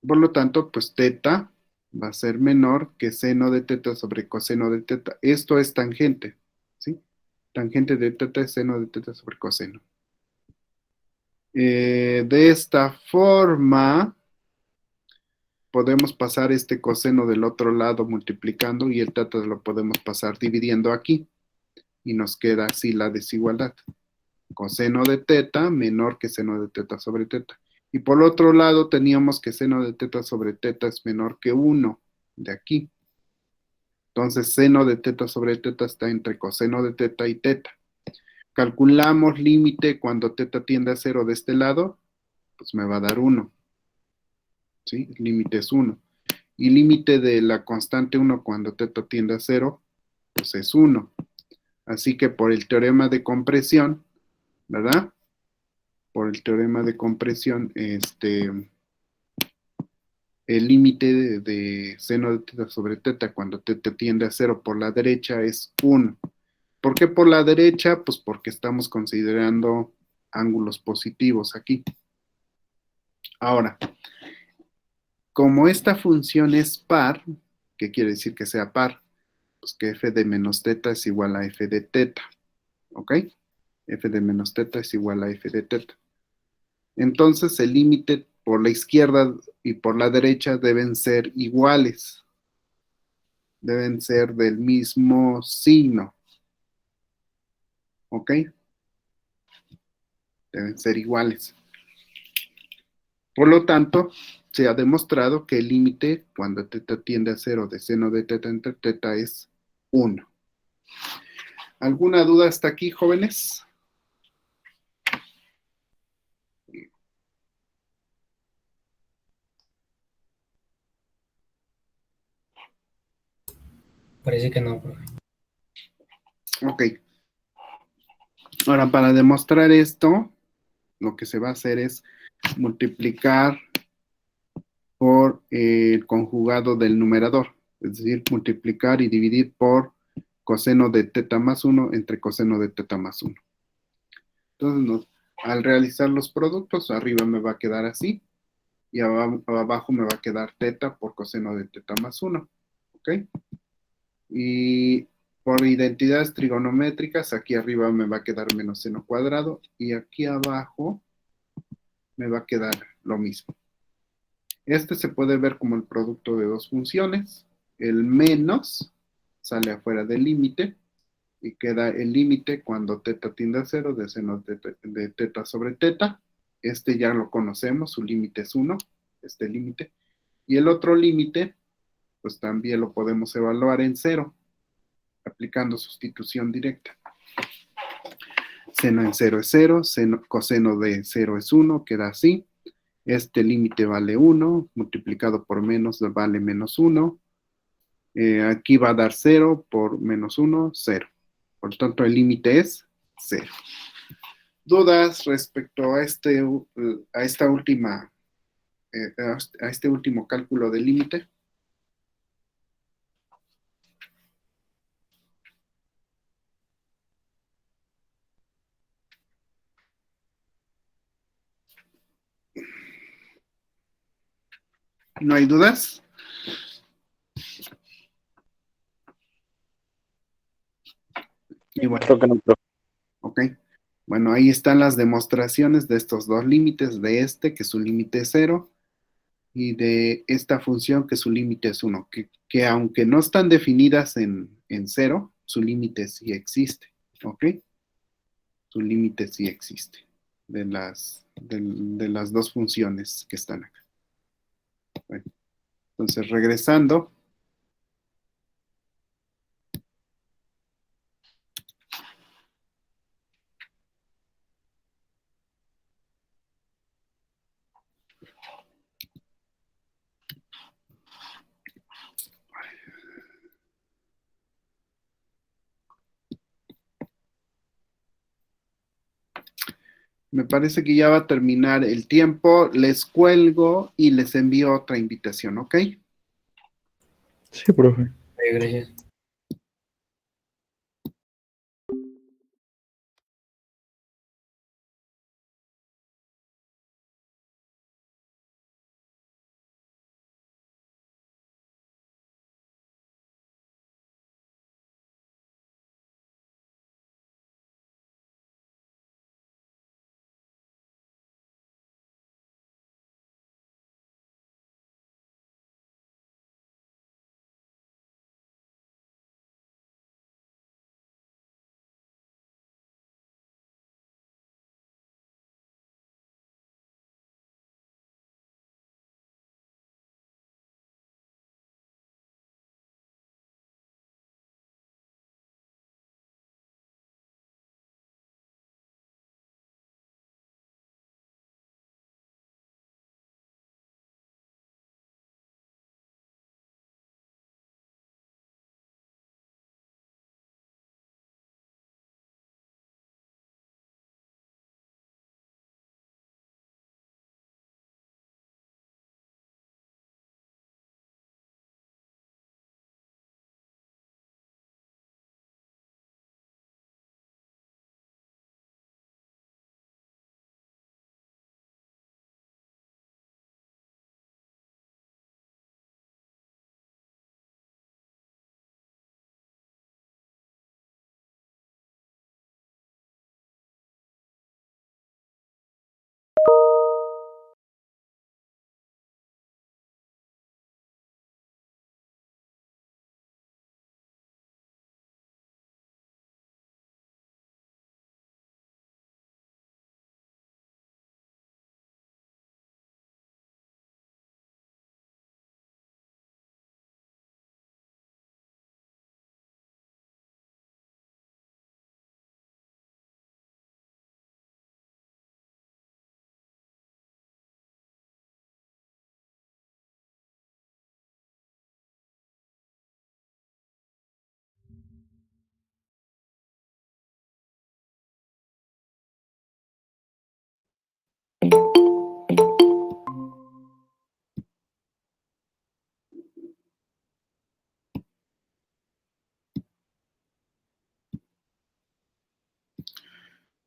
Por lo tanto, pues teta va a ser menor que seno de teta sobre coseno de teta. Esto es tangente, ¿sí? Tangente de teta es seno de teta sobre coseno. De esta forma, podemos pasar este coseno del otro lado multiplicando y el teta lo podemos pasar dividiendo aquí. Y nos queda así la desigualdad. Coseno de teta menor que seno de teta sobre teta. Y por otro lado teníamos que seno de teta sobre teta es menor que 1 de aquí. Entonces seno de teta sobre teta está entre coseno de teta y teta. Calculamos límite cuando teta tiende a 0 de este lado, pues me va a dar 1. ¿Sí? El límite es 1. Y límite de la constante 1 cuando teta tiende a 0, pues es 1. Así que por el teorema de compresión, ¿verdad? Por el teorema de compresión, el límite de seno de teta sobre teta cuando teta tiende a 0 por la derecha es 1. ¿Por qué por la derecha? Pues porque estamos considerando ángulos positivos aquí. Ahora, como esta función es par, ¿qué quiere decir que sea par? Pues que f de menos teta es igual a f de teta, ¿ok? F de menos teta es igual a f de teta. Entonces el límite por la izquierda y por la derecha deben ser iguales. Deben ser del mismo signo. ¿Ok? Deben ser iguales. Por lo tanto, se ha demostrado que el límite cuando teta tiende a 0 de seno de teta entre teta es 1. ¿Alguna duda hasta aquí, jóvenes? Parece que no, profe. Ok. Ahora, para demostrar esto, lo que se va a hacer es multiplicar por el conjugado del numerador, es decir, multiplicar y dividir por coseno de teta más 1 entre coseno de teta más 1. Entonces, al realizar los productos, arriba me va a quedar así, y abajo me va a quedar teta por coseno de teta más 1, ¿ok? Y por identidades trigonométricas, aquí arriba me va a quedar menos seno cuadrado, y aquí abajo me va a quedar lo mismo. Este se puede ver como el producto de dos funciones. El menos sale afuera del límite y queda el límite cuando teta tiende a 0 de seno de teta sobre teta. Este ya lo conocemos, su límite es 1, este límite. Y el otro límite, pues también lo podemos evaluar en 0, aplicando sustitución directa. Seno en 0 es 0, coseno de 0 es 1, queda así. Este límite vale 1, multiplicado por menos vale menos 1. Aquí va a dar 0 por menos 1, 0. Por lo tanto, el límite es 0. ¿Dudas respecto a esta última, a este último cálculo del límite? ¿No hay dudas? Y bueno, Creo que no, profe. ok. Bueno, ahí están las demostraciones de estos dos límites, de este, que su límite es 0, y de esta función, que su límite es 1, que aunque no están definidas en 0, su límite sí existe, ¿ok? Su límite sí existe de las dos funciones que están acá. Bueno, entonces, regresando, me parece que ya va a terminar el tiempo. Les cuelgo y les envío otra invitación, ¿ok? Sí, profe. Gracias.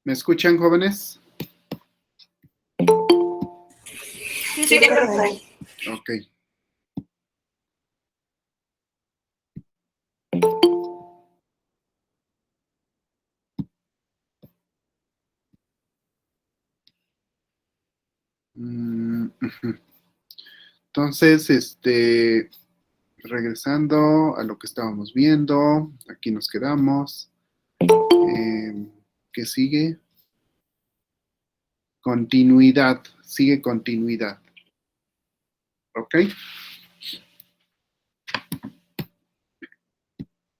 ¿Me escuchan, jóvenes? Sí, profe. Ok. Ujú. Entonces, regresando a lo que estábamos viendo, aquí nos quedamos. ¿Qué sigue? Continuidad, sigue continuidad. ¿Ok?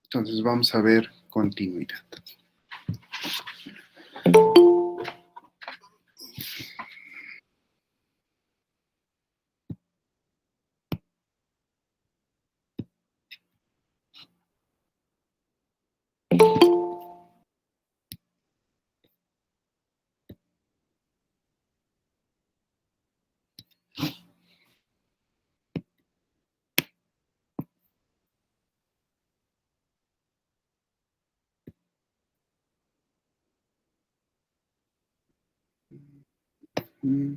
Entonces vamos a ver continuidad. Mm,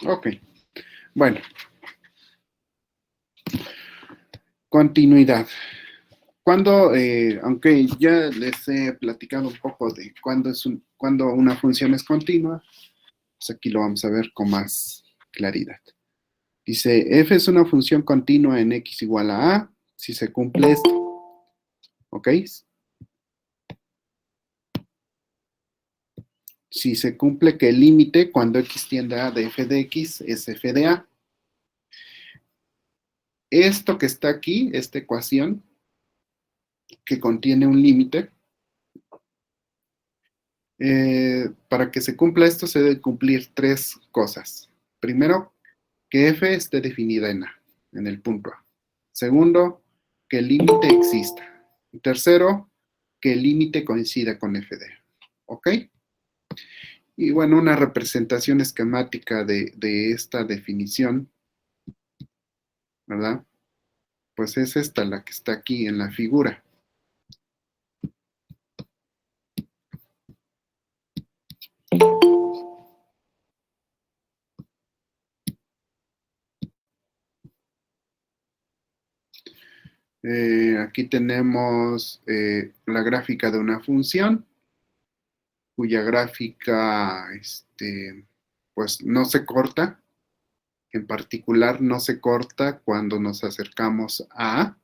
Ok, bueno, continuidad. Cuando, aunque ya les he platicado un poco de cuando una función es continua, pues aquí lo vamos a ver con más claridad. Dice, f es una función continua en x igual a a, si se cumple esto. ¿Ok? Si se cumple que el límite cuando x tiende a de f de x es f de a. Esto que está aquí, esta ecuación, que contiene un límite, para que se cumpla esto se deben cumplir tres cosas. Primero, que f esté definida en a, en el punto a. Segundo, que el límite exista. Y tercero, que el límite coincida con f de a. ¿Ok? Y bueno, una representación esquemática de esta definición, ¿verdad? Pues es esta, la que está aquí en la figura. Aquí tenemos la gráfica de una función, cuya gráfica, pues no se corta. En particular, no se corta cuando nos acercamos a A.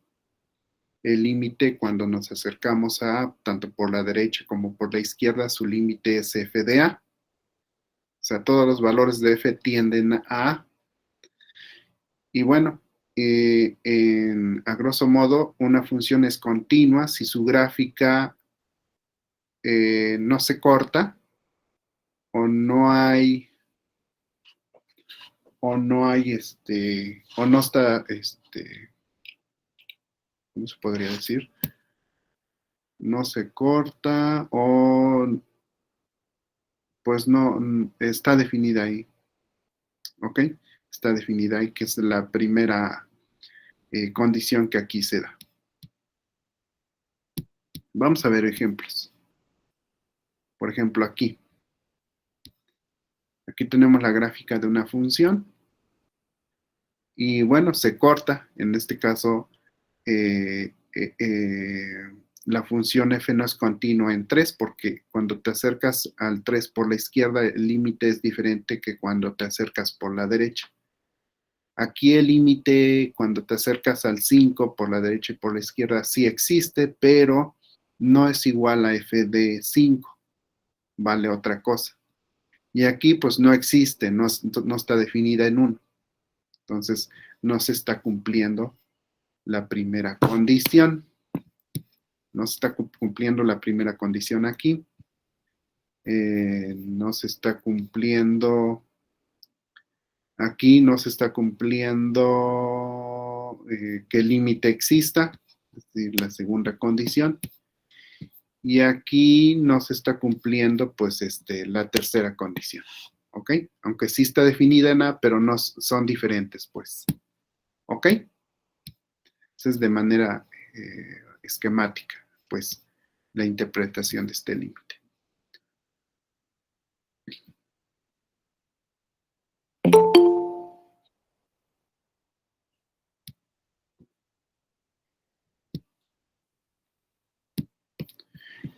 El límite cuando nos acercamos a A, tanto por la derecha como por la izquierda, su límite es f de A. O sea, todos los valores de f tienden a A. Y bueno, a grosso modo, una función es continua si su gráfica no se corta o no hay, o no está, ¿cómo se podría decir? No se corta o pues no, está definida ahí, ¿ok? Está definida ahí, que es la primera condición que aquí se da. Vamos a ver ejemplos. Por ejemplo, aquí. Aquí tenemos la gráfica de una función. Y bueno, se corta. En este caso, la función f no es continua en 3 porque cuando te acercas al 3 por la izquierda, el límite es diferente que cuando te acercas por la derecha. Aquí el límite cuando te acercas al 5 por la derecha y por la izquierda sí existe, pero no es igual a f de 5, vale otra cosa. Y aquí pues no existe, no está definida en 1. Entonces no se está cumpliendo la primera condición. No se está cumpliendo la primera condición aquí. No se está cumpliendo aquí, no se está cumpliendo que el límite exista, es decir, la segunda condición. Y aquí no se está cumpliendo pues la tercera condición. ¿ok? Aunque sí está definida en A, pero no son diferentes, pues, ¿ok? Esa es de manera esquemática, pues, la interpretación de este límite.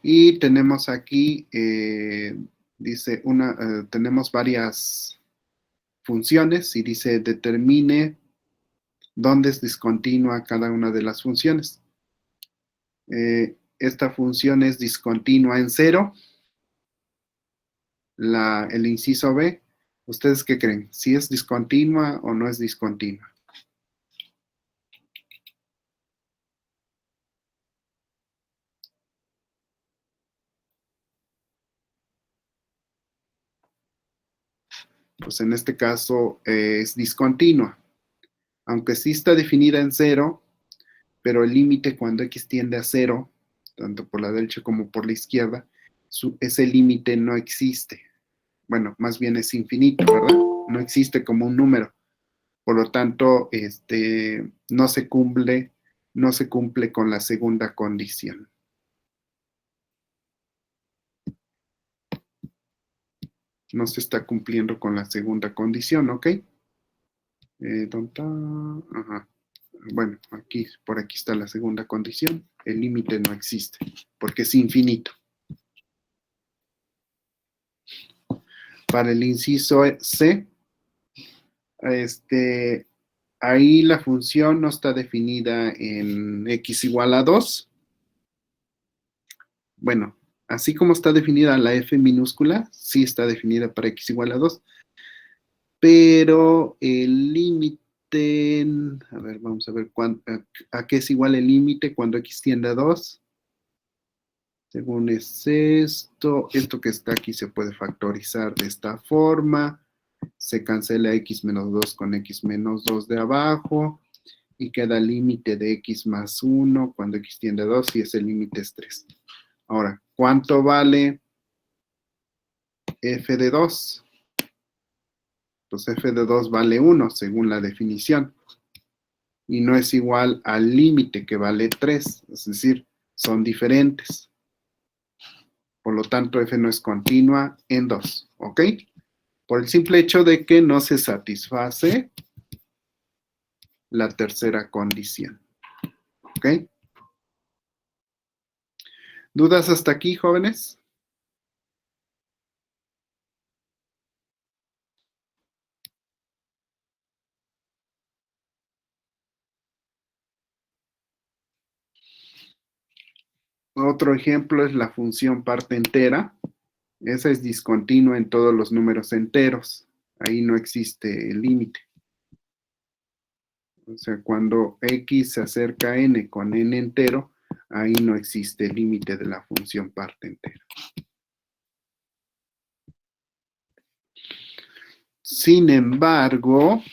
Y tenemos aquí, dice, tenemos varias funciones y dice determine dónde es discontinua cada una de las funciones. Esta función es discontinua en 0. El inciso B, ¿ustedes qué creen? ¿Si es discontinua o no es discontinua? Pues en este caso es discontinua. Aunque sí está definida en 0, pero el límite cuando x tiende a 0, tanto por la derecha como por la izquierda, ese límite no existe. Bueno, más bien es infinito, ¿verdad? No existe como un número. Por lo tanto, no se cumple con la segunda condición. No se está cumpliendo con la segunda condición, ¿ok? ¿Dónde está? Ajá. Bueno, por aquí está la segunda condición. El límite no existe, porque es infinito. Para el inciso C, ahí la función no está definida en x igual a 2. Bueno, así como está definida la f minúscula, sí está definida para x igual a 2. Pero el límite, a ver, vamos a ver a qué es igual el límite cuando x tiende a 2. Según es esto que está aquí se puede factorizar de esta forma. Se cancela x menos 2 con x menos 2 de abajo. Y queda el límite de x más 1 cuando x tiende a 2 y ese límite es 3. Ahora, ¿cuánto vale f de 2? Pues f de 2 vale 1 según la definición. Y no es igual al límite que vale 3. Es decir, son diferentes. Por lo tanto, f no es continua en 2. ¿Ok? Por el simple hecho de que no se satisface la tercera condición. ¿Ok? ¿Dudas hasta aquí, jóvenes? Otro ejemplo es la función parte entera. Esa es discontinua en todos los números enteros. Ahí no existe el límite. O sea, cuando x se acerca a n con n entero, ahí no existe el límite de la función parte entera. Sin embargo,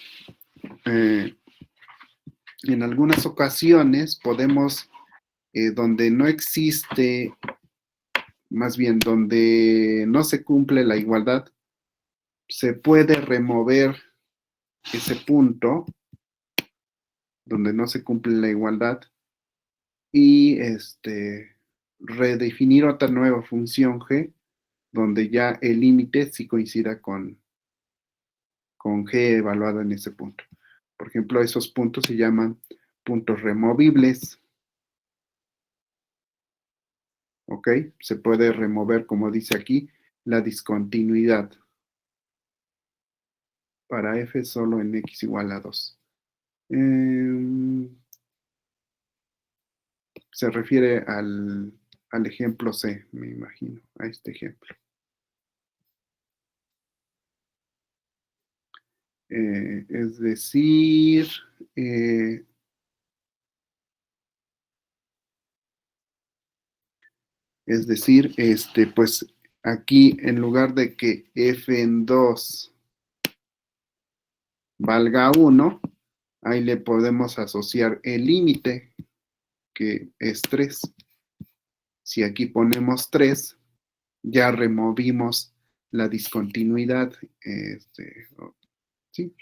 en algunas ocasiones podemos, donde no existe, más bien donde no se cumple la igualdad, se puede remover ese punto donde no se cumple la igualdad y redefinir otra nueva función g, donde ya el límite sí coincida con g evaluada en ese punto. Por ejemplo, esos puntos se llaman puntos removibles. ¿Ok? Se puede remover, como dice aquí, la discontinuidad para f solo en x igual a 2. Se refiere al ejemplo C, me imagino, a este ejemplo. Es decir, pues aquí en lugar de que f en 2 valga 1, ahí le podemos asociar el límite, que es 3. Si aquí ponemos 3, ya removimos la discontinuidad, sí,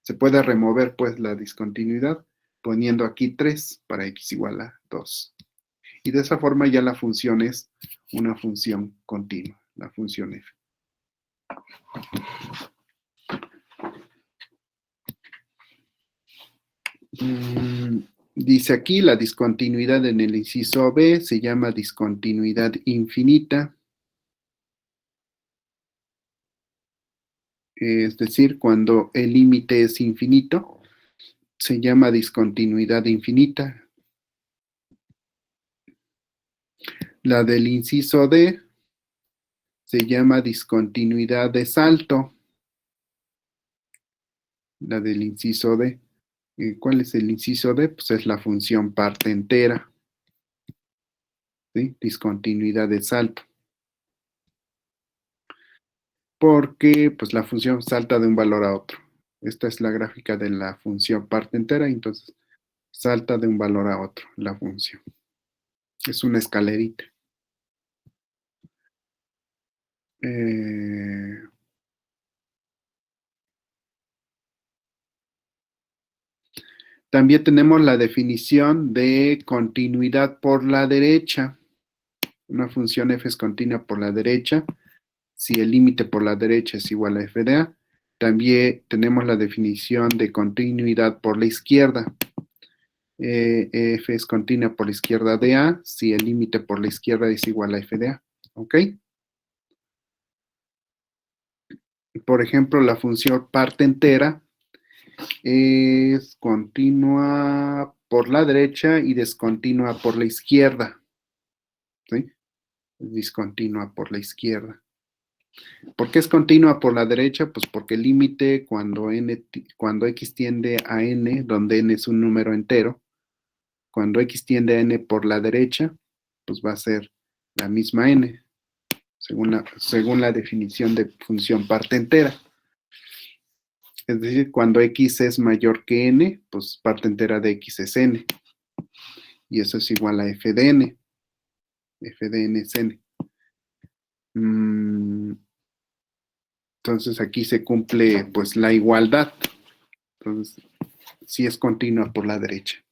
se puede remover pues la discontinuidad poniendo aquí 3 para x igual a 2. Y de esa forma ya la función es una función continua, la función f. Dice aquí la discontinuidad en el inciso B se llama discontinuidad infinita. Es decir, cuando el límite es infinito, se llama discontinuidad infinita. La del inciso D se llama discontinuidad de salto. La del inciso D. ¿Cuál es el inciso D? Pues es la función parte entera. ¿Sí? Discontinuidad de salto. Porque pues la función salta de un valor a otro. Esta es la gráfica de la función parte entera, entonces salta de un valor a otro la función. Es una escalerita. También tenemos la definición de continuidad por la derecha. Una función f es continua por la derecha si el límite por la derecha es igual a f de a. También tenemos la definición de continuidad por la izquierda. F es continua por la izquierda de a si el límite por la izquierda es igual a f de a. ¿Ok? Por ejemplo, la función parte entera es continua por la derecha y descontinua por la izquierda. ¿Sí? Es discontinua por la izquierda. ¿Por qué es continua por la derecha? Pues porque el límite cuando x tiende a n, donde n es un número entero, cuando x tiende a n por la derecha, pues va a ser la misma n, según la definición de función parte entera. Es decir, cuando x es mayor que n, pues parte entera de x es n. Y eso es igual a f de n. F de n es n. Entonces aquí se cumple pues la igualdad. Entonces, sí es continua por la derecha.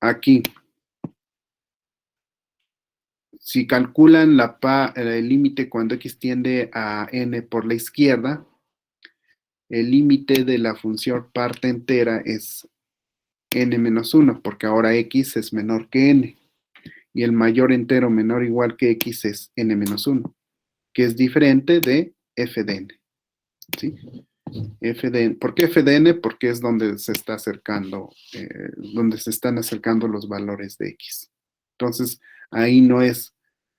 Aquí, si calculan el límite cuando x tiende a n por la izquierda, el límite de la función parte entera es n menos 1, porque ahora x es menor que n. Y el mayor entero menor o igual que x es n menos 1, que es diferente de f de n. ¿Sí? ¿Por qué f de n? Porque es donde se está acercando, donde se están acercando los valores de x. Entonces, ahí no es,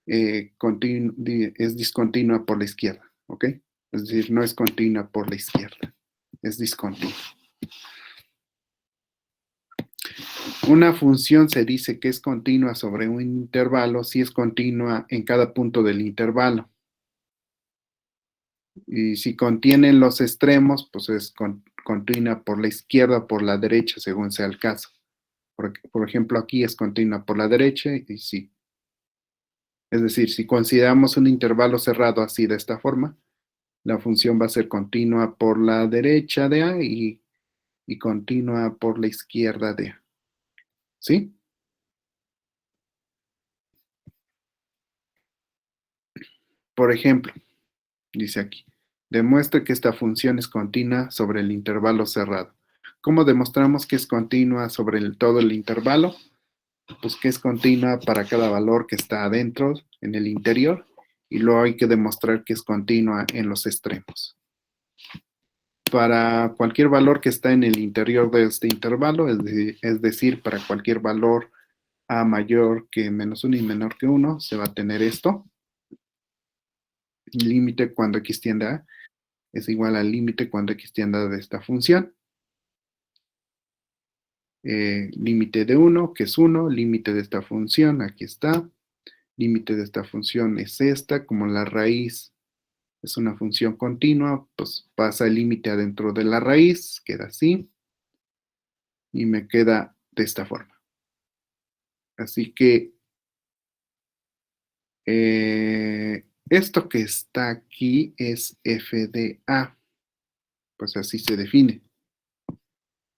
es discontinua por la izquierda, ¿ok? Es decir, no es continua por la izquierda, es discontinua. Una función se dice que es continua sobre un intervalo si es continua en cada punto del intervalo. Y si contienen los extremos, pues es continua por la izquierda o por la derecha, según sea el caso. Por ejemplo, aquí es continua por la derecha y sí. Es decir, si consideramos un intervalo cerrado así de esta forma, la función va a ser continua por la derecha de A y continua por la izquierda de A. ¿Sí? Por ejemplo, dice aquí, demuestra que esta función es continua sobre el intervalo cerrado. ¿Cómo demostramos que es continua sobre todo el intervalo? Pues que es continua para cada valor que está adentro, en el interior, y luego hay que demostrar que es continua en los extremos. Para cualquier valor que está en el interior de este intervalo, es decir, para cualquier valor a mayor que menos 1 y menor que 1, se va a tener esto. El límite cuando x tiende a es igual al límite cuando x tiende a de esta función. Límite de 1, que es 1, límite de esta función, aquí está. Límite de esta función es esta, como la raíz es una función continua, pues pasa el límite adentro de la raíz, queda así, y me queda de esta forma. Así que Esto que está aquí es f de a. Pues así se define.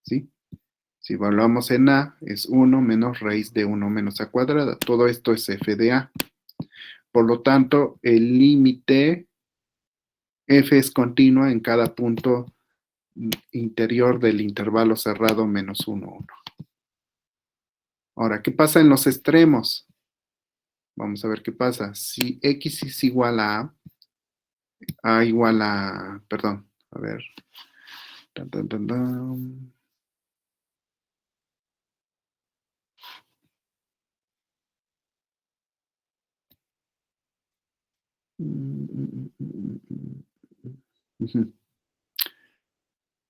¿Sí? Si evaluamos en a, es 1 menos raíz de 1 menos a cuadrada. Todo esto es f de a. Por lo tanto, el límite f es continua en cada punto interior del intervalo cerrado menos 1, 1. Ahora, ¿qué pasa en los extremos? Vamos a ver qué pasa. Si x es igual a igual a, perdón, a ver. Tan, tan, tan, tan. Ujú.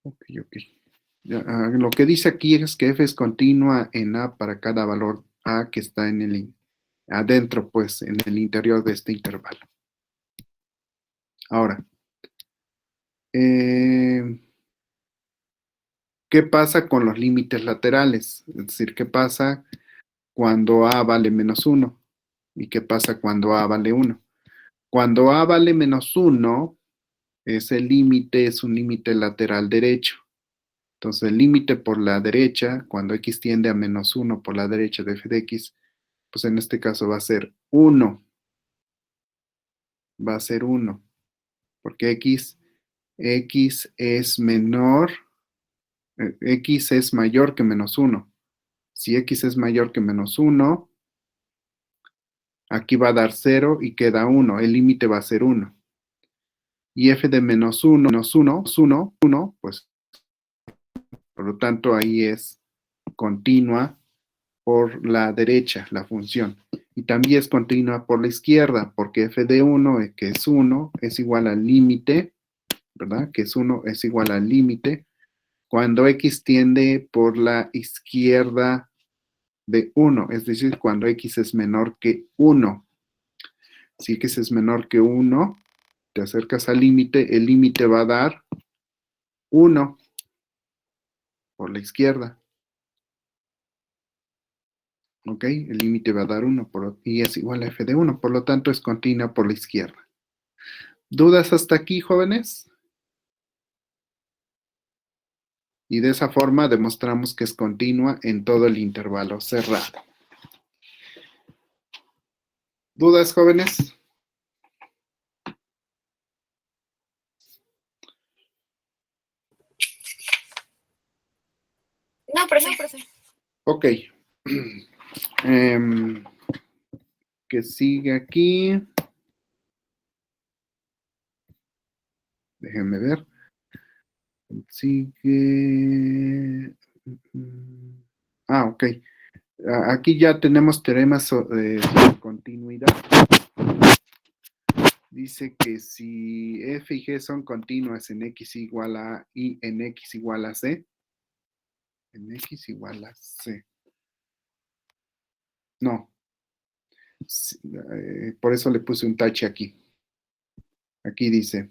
Ok, ok. Lo que dice aquí es que f es continua en a para cada valor a que está en el adentro, pues, en el interior de este intervalo. Ahora, ¿qué pasa con los límites laterales? Es decir, ¿qué pasa cuando a vale menos 1? ¿Y qué pasa cuando a vale 1? Cuando a vale menos 1, ese límite es un límite lateral derecho. Entonces, el límite por la derecha, cuando x tiende a menos 1 por la derecha de f de x, pues en este caso va a ser 1. Va a ser 1. Porque x es menor, x es mayor que menos 1. Si x es mayor que menos 1, aquí va a dar 0 y queda 1. El límite va a ser 1. Y f de menos 1, menos 1, 1, pues por lo tanto ahí es continua por la derecha, la función. Y también es continua por la izquierda, porque f de 1, que es 1, es igual al límite, ¿verdad? Que es 1 es igual al límite cuando x tiende por la izquierda de 1, es decir, cuando x es menor que 1. Si x es menor que 1, te acercas al límite, el límite va a dar 1 por la izquierda. ¿Ok? El límite va a dar 1 y es igual a f de 1, por lo tanto es continua por la izquierda. ¿Dudas hasta aquí, jóvenes? Y de esa forma demostramos que es continua en todo el intervalo cerrado. ¿Dudas, jóvenes? No, profe. Ok. ¿Qué sigue aquí? Déjenme ver. Sigue. Ok. Aquí ya tenemos teoremas de continuidad. Dice que si f y g son continuas en x igual a y en x igual a c, en x igual a c. No. Por eso le puse un tache aquí. Aquí dice,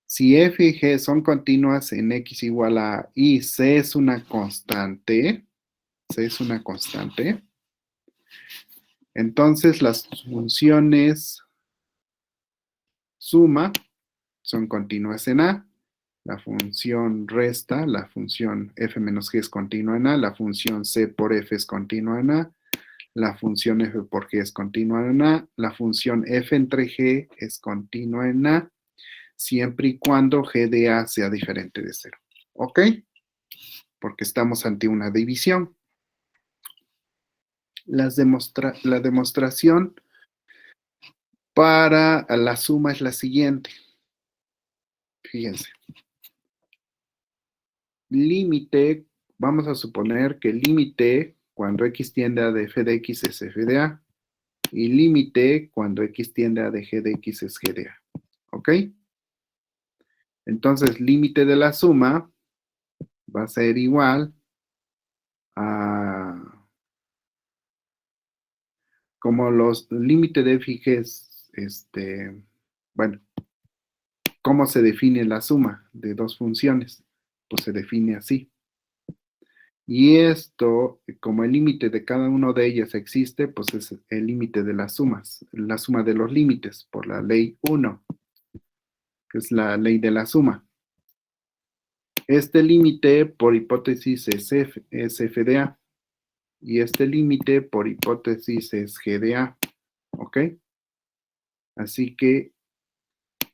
si f y g son continuas en x igual a y c es una constante, entonces las funciones suma son continuas en a, la función resta, la función f menos g es continua en a, la función c por f es continua en a, la función f por g es continua en a, la función f entre g es continua en a, siempre y cuando g de a sea diferente de 0. ¿Ok? Porque estamos ante una división. La demostración para la suma es la siguiente. Fíjense. Límite, vamos a suponer que el límite cuando x tiende a de f de x es f de a. Y límite cuando x tiende a de g de x es g de a. ¿Ok? Entonces, límite de la suma va a ser igual a... Como los límites de f y g es, bueno, ¿cómo se define la suma de dos funciones? Pues se define así. Y esto, como el límite de cada uno de ellas existe, pues es el límite de las sumas, la suma de los límites por la ley 1, que es la ley de la suma. Este límite, por hipótesis, es f de A. Y este límite, por hipótesis, es g de A. ¿Ok? Así que,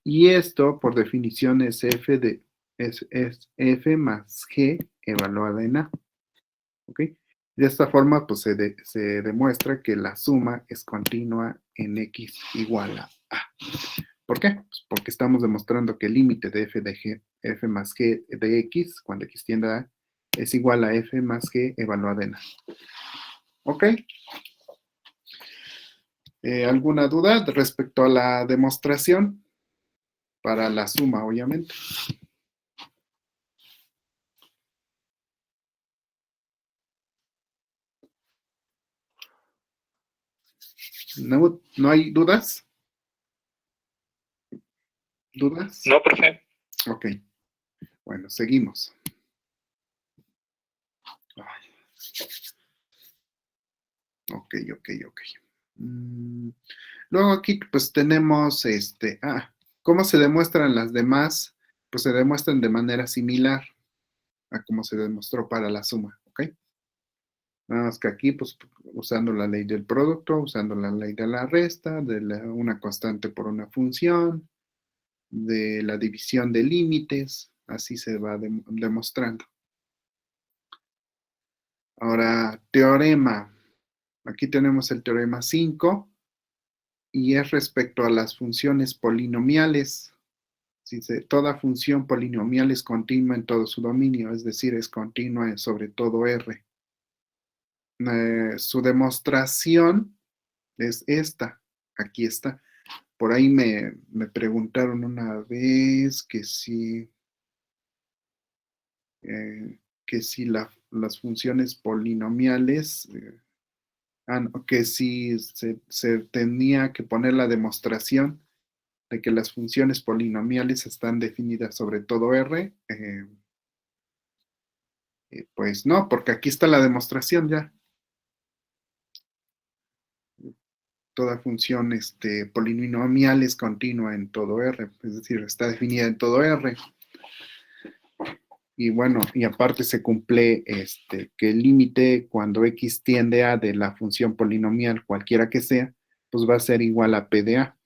y esto, por definición, es es f más g evaluada en A. ¿Ok? De esta forma, pues se demuestra que la suma es continua en x igual a A. ¿Por qué? Pues porque estamos demostrando que el límite de f de g, f más g de x, cuando x tiende a A, es igual a f más g evaluada en A. ¿Ok? ¿Alguna duda respecto a la demostración? Para la suma, obviamente. ¿No hay dudas? ¿Dudas? No, profe. Ok. Bueno, seguimos. Ay. Ok. Luego aquí pues tenemos ¿cómo se demuestran las demás? Pues se demuestran de manera similar a como se demostró para la suma, ¿ok? Nada más que aquí pues usando la ley del producto, usando la ley de la resta, de una constante por una función, de la división de límites, así se va demostrando. Ahora, teorema. Aquí tenemos el teorema 5 y es respecto a las funciones polinomiales. Dice, toda función polinomial es continua en todo su dominio, es decir, es continua sobre todo R. Su demostración es esta. Aquí está. Por ahí me preguntaron una vez que si las funciones polinomiales, que si se tenía que poner la demostración de que las funciones polinomiales están definidas sobre todo R, pues no, porque aquí está la demostración ya. Toda función polinomial es continua en todo R, es decir, está definida en todo R. Y bueno, y aparte se cumple que el límite cuando x tiende a de la función polinomial, cualquiera que sea, pues va a ser igual a p de a.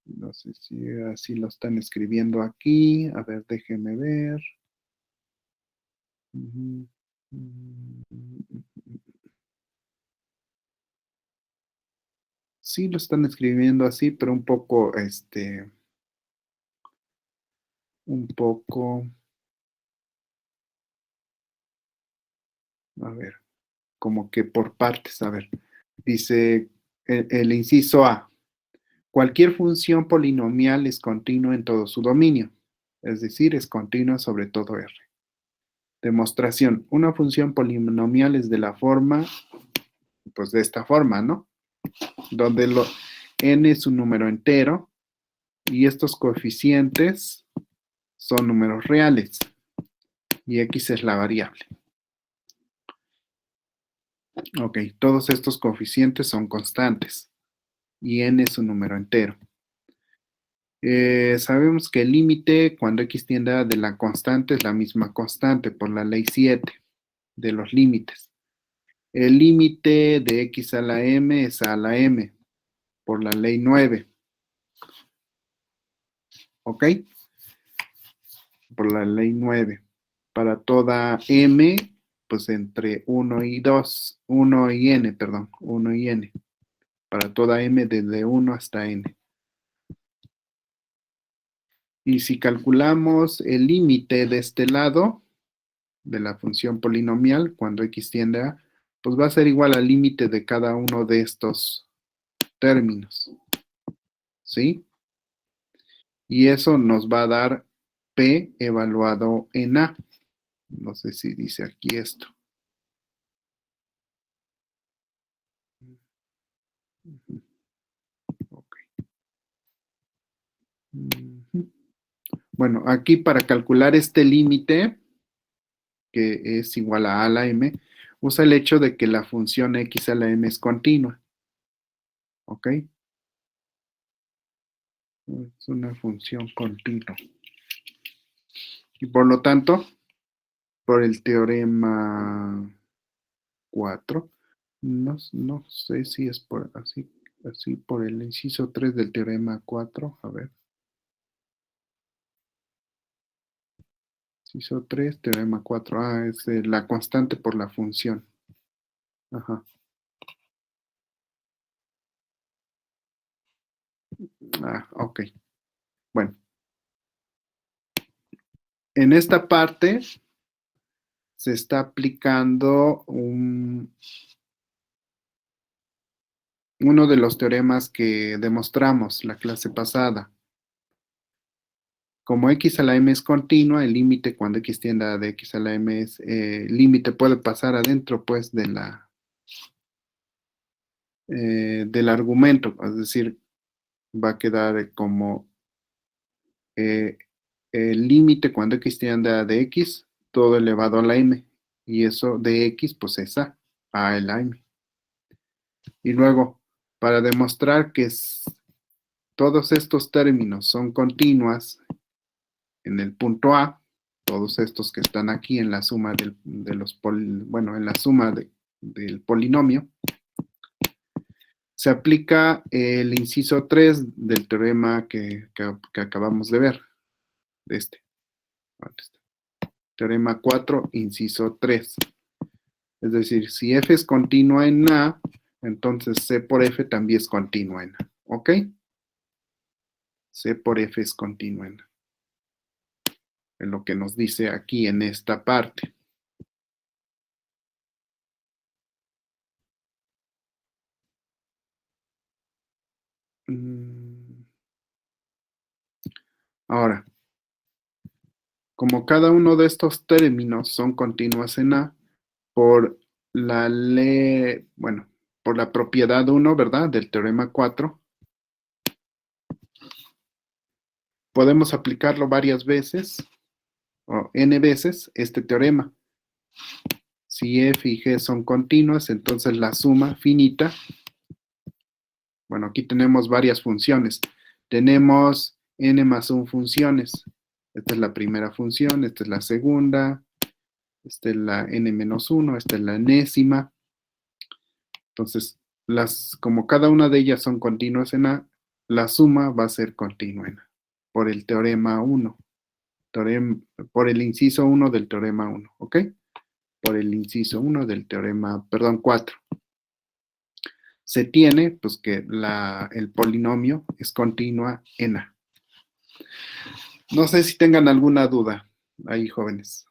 No sé si así lo están escribiendo aquí. A ver, déjenme ver. Sí, lo están escribiendo así, pero un poco, a ver, como que por partes, a ver. Dice el inciso A. Cualquier función polinomial es continua en todo su dominio, es decir, es continua sobre todo R. Demostración. Una función polinomial es de la forma, pues de esta forma, ¿no? Donde n es un número entero y estos coeficientes son números reales y x es la variable. Ok, todos estos coeficientes son constantes y n es un número entero. Sabemos que el límite cuando x tiende a de la constante es la misma constante por la ley 7 de los límites. El límite de x a la m es a la m por la ley 9. ¿Ok? Por la ley 9. Para toda m, pues entre 1 y 2, 1 y n, perdón, 1 y n. Para toda m desde 1 hasta n. Y si calculamos el límite de este lado, de la función polinomial, cuando x tiende a, pues va a ser igual al límite de cada uno de estos términos. ¿Sí? Y eso nos va a dar p evaluado en a. No sé si dice aquí esto. Okay. Bueno, aquí para calcular este límite, que es igual a la m, Usa el hecho de que la función x a la m es continua. ¿Ok? Es una función continua. Y por lo tanto, por el teorema 4, no sé si es por así por el inciso 3 del teorema 4. A ver. Inciso 3, teorema 4. Ah, es la constante por la función. Ajá. Ah, ok. Bueno. En esta parte se está aplicando uno de los teoremas que demostramos la clase pasada. Como x a la m es continua, el límite cuando x tiende a de x a la m es límite puede pasar adentro pues del argumento, es decir, va a quedar como el límite cuando x tiende a de x, todo elevado a la m, y eso de x pues es a la m. Y luego, para demostrar que todos estos términos son continuas en el punto A, todos estos que están aquí en la suma en la suma del polinomio, se aplica el inciso 3 del teorema que acabamos de ver, de este. Teorema 4, inciso 3. Es decir, si f es continua en A, entonces C por F también es continua en A. ¿Ok? C por F es continua en A. Es lo que nos dice aquí en esta parte. Ahora, como cada uno de estos términos son continuas en A, por la ley, bueno, por la propiedad 1, ¿verdad? Del teorema 4, podemos aplicarlo varias veces, o n veces, este teorema. Si f y g son continuas, entonces la suma finita, bueno, aquí tenemos varias funciones. Tenemos n más 1 funciones. Esta es la primera función, esta es la segunda, esta es la n menos 1, esta es la enésima. Entonces, como cada una de ellas son continuas en A, la suma va a ser continua en A, por el teorema 1, por el inciso 1 del teorema 1, ¿ok? Por el inciso 1 del teorema, perdón, 4. Se tiene, pues, que el polinomio es continua en A. No sé si tengan alguna duda ahí, jóvenes,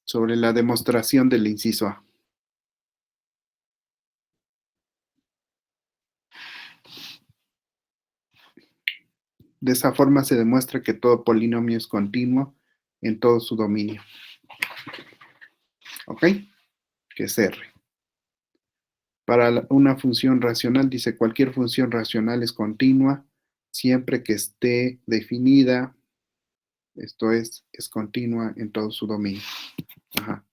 sobre la demostración del inciso A. De esa forma se demuestra que todo polinomio es continuo en todo su dominio. ¿Ok? Que es R. Para una función racional, dice cualquier función racional es continua siempre que esté definida, esto es continua en todo su dominio. Ajá.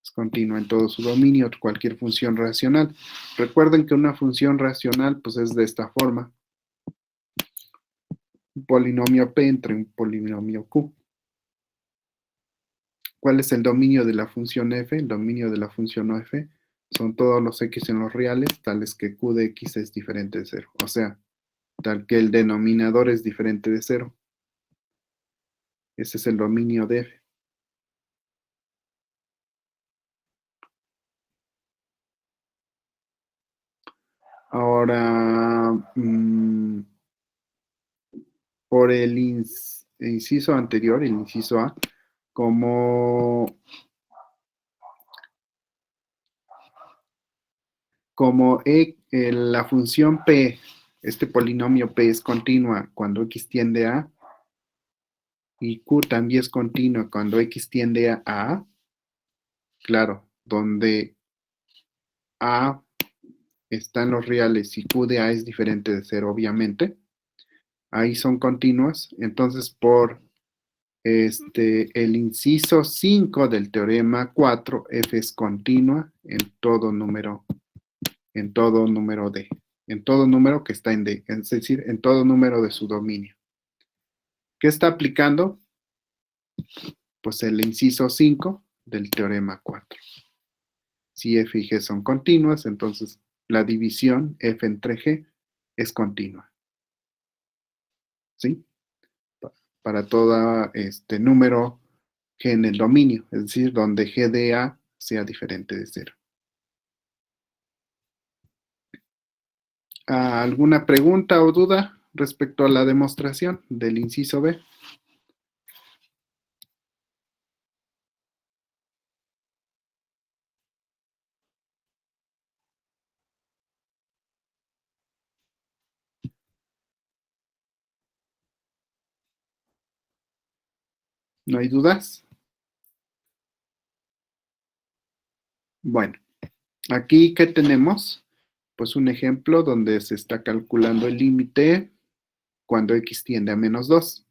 Es continua en todo su dominio, cualquier función racional. Recuerden que una función racional, pues es de esta forma. Un polinomio P entre un polinomio Q. ¿Cuál es el dominio de la función f? El dominio de la función f son todos los x en los reales, tales que q de x es diferente de 0. O sea, tal que el denominador es diferente de 0. Ese es el dominio de f. Ahora, por el inciso anterior, el inciso A, como la función P, este polinomio P es continua cuando x tiende a, y Q también es continua cuando x tiende a A, claro, donde A está en los reales y Q de A es diferente de 0, obviamente, ahí son continuas, entonces por El inciso 5 del teorema 4, f es continua en todo número que está en D, es decir, en todo número de su dominio. ¿Qué está aplicando? Pues el inciso 5 del teorema 4. Si f y g son continuas, entonces la división f entre g es continua. ¿Sí? Para todo número g en el dominio, es decir, donde g de a sea diferente de 0. ¿Alguna pregunta o duda respecto a la demostración del inciso B? ¿No hay dudas? Bueno, aquí, ¿qué tenemos? Pues un ejemplo donde se está calculando el límite cuando x tiende a menos 2.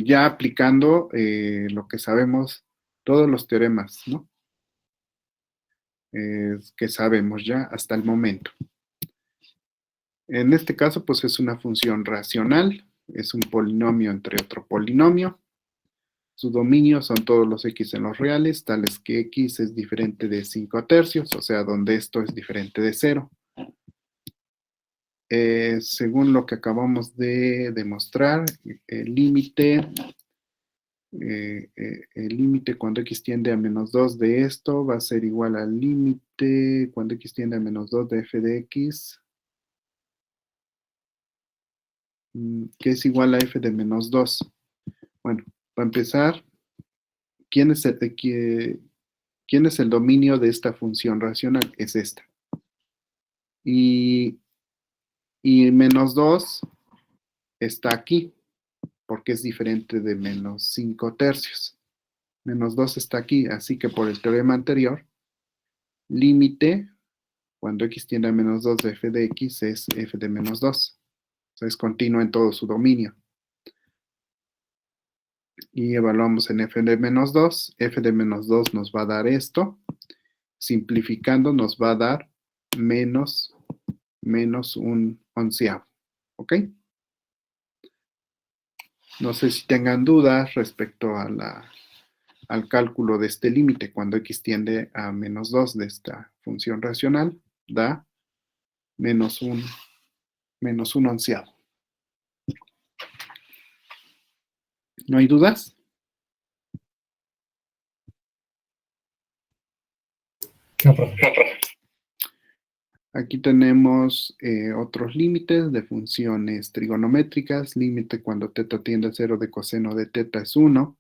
Ya aplicando lo que sabemos, todos los teoremas, ¿no? Que sabemos ya hasta el momento. En este caso, pues es una función racional, es un polinomio entre otro polinomio. Su dominio son todos los x en los reales, tales que x es diferente de 5 tercios, o sea, donde esto es diferente de 0. Según lo que acabamos de demostrar, el límite cuando x tiende a menos 2 de esto va a ser igual al límite cuando x tiende a menos 2 de f de x, que es igual a f de menos 2. Bueno, para empezar, ¿quién es el dominio de esta función racional? Es esta. Y menos 2 está aquí, porque es diferente de menos 5 tercios. Menos 2 está aquí, así que por el teorema anterior, límite, cuando x tiende a menos 2 de f de x, es f de menos 2. O sea, es continuo en todo su dominio. Y evaluamos en f de menos 2. F de menos 2 nos va a dar esto. Simplificando nos va a dar menos un onceavo. ¿Ok? No sé si tengan dudas respecto al cálculo de este límite cuando x tiende a menos 2 de esta función racional, da menos un onceavo. ¿No hay dudas? No, profe. Aquí tenemos otros límites de funciones trigonométricas. Límite cuando teta tiende a 0 de coseno de teta es 1.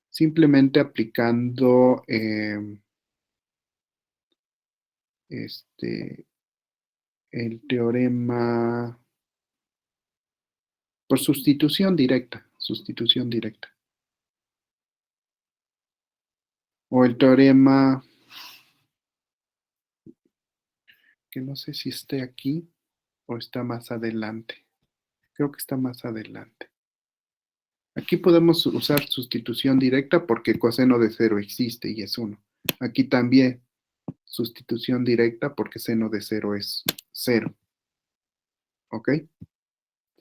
Simplemente aplicando el teorema por sustitución directa. O el teorema que no sé si esté aquí o está más adelante. Creo que está más adelante. Aquí podemos usar sustitución directa porque coseno de 0 existe y es 1. Aquí también sustitución directa porque seno de 0 es 0. ¿Ok?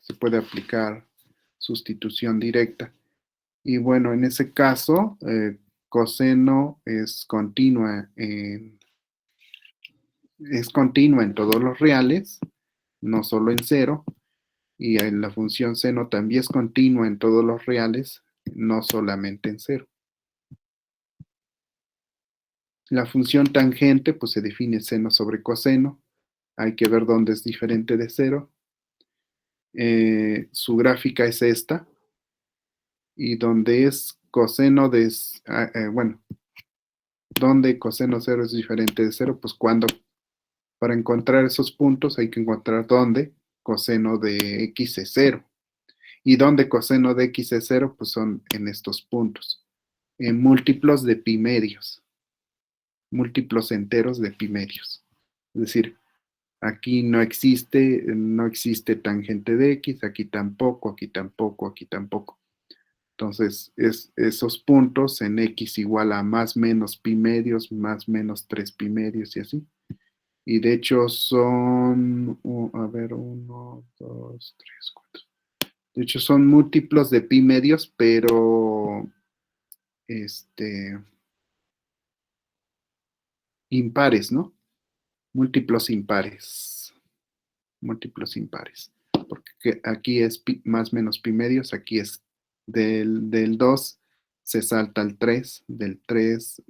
Se puede aplicar sustitución directa. Y bueno, en ese caso, coseno es continua en todos los reales, no solo en 0. Y en la función seno también es continua en todos los reales, no solamente en 0. La función tangente, pues se define seno sobre coseno. Hay que ver dónde es diferente de 0. Su gráfica es esta. Y donde es coseno de... donde coseno 0 es diferente de 0, pues para encontrar esos puntos hay que encontrar dónde coseno de x es 0. Y donde coseno de x es 0, pues son en estos puntos. En múltiplos de pi medios. Múltiplos enteros de pi medios. Es decir, aquí no existe tangente de x, aquí tampoco, aquí tampoco, aquí tampoco. Entonces, es esos puntos en X igual a más menos pi medios, más menos 3 pi medios y así. Y de hecho son, a ver, 1, 2, 3, 4. De hecho son múltiplos de pi medios, pero impares, ¿no? Múltiplos impares. Múltiplos impares. Porque aquí es pi, más menos pi medios, aquí es del 2 se salta al 3, del 3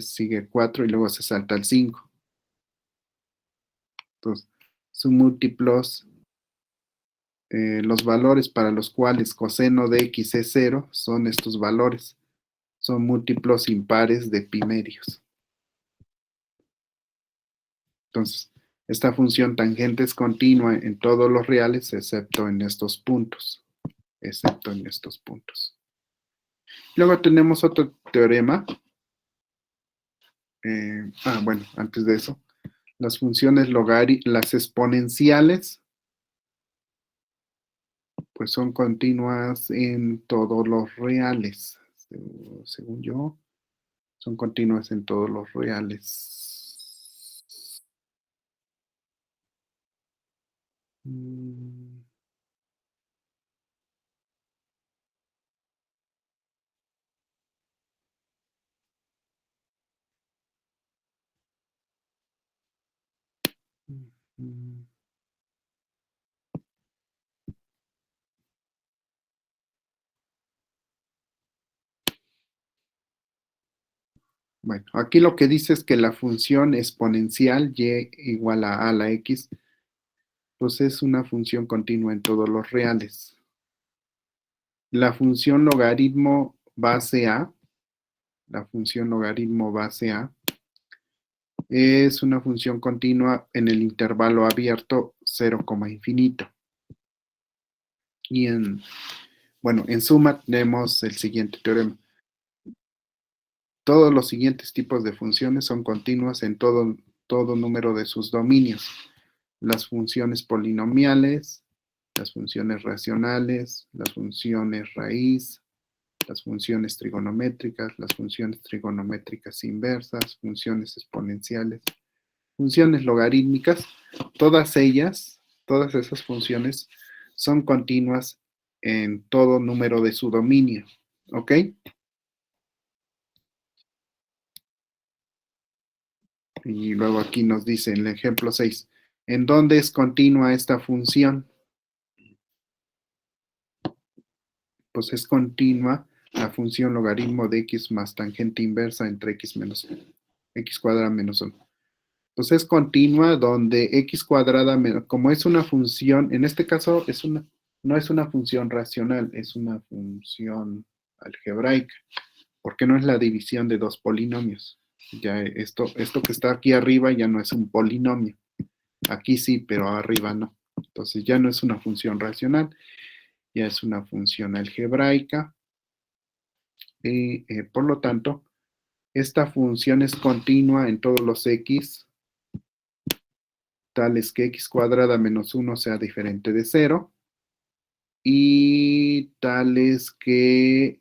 sigue 4 y luego se salta al 5. Entonces, son múltiplos. Los valores para los cuales coseno de x es 0 son estos valores. Son múltiplos impares de pi medios. Entonces, esta función tangente es continua en todos los reales, excepto en estos puntos. Excepto en estos puntos. Luego tenemos otro teorema. Bueno, antes de eso, las funciones las exponenciales, pues son continuas en todos los reales. Según yo, son continuas en todos los reales. Bueno, aquí lo que dice es que la función exponencial y igual a la x, pues es una función continua en todos los reales. La función logaritmo base a, es una función continua en el intervalo abierto 0, infinito. Y en suma tenemos el siguiente teorema. Todos los siguientes tipos de funciones son continuas en todo número de sus dominios. Las funciones polinomiales, las funciones racionales, las funciones raíz, las funciones trigonométricas inversas, funciones exponenciales, funciones logarítmicas, todas esas funciones son continuas en todo número de su dominio, ¿ok? Y luego aquí nos dice en el ejemplo 6, ¿en dónde es continua esta función? Pues es continua la función logaritmo de x más tangente inversa entre x cuadrada menos 1. Pues es continua donde x cuadrada, como es una función, en este caso no es una función racional, es una función algebraica, porque no es la división de dos polinomios. Ya esto que está aquí arriba ya no es un polinomio. Aquí sí, pero arriba no. Entonces ya no es una función racional, ya es una función algebraica. Y por lo tanto, esta función es continua en todos los x, tales que x cuadrada menos 1 sea diferente de 0, y tales que,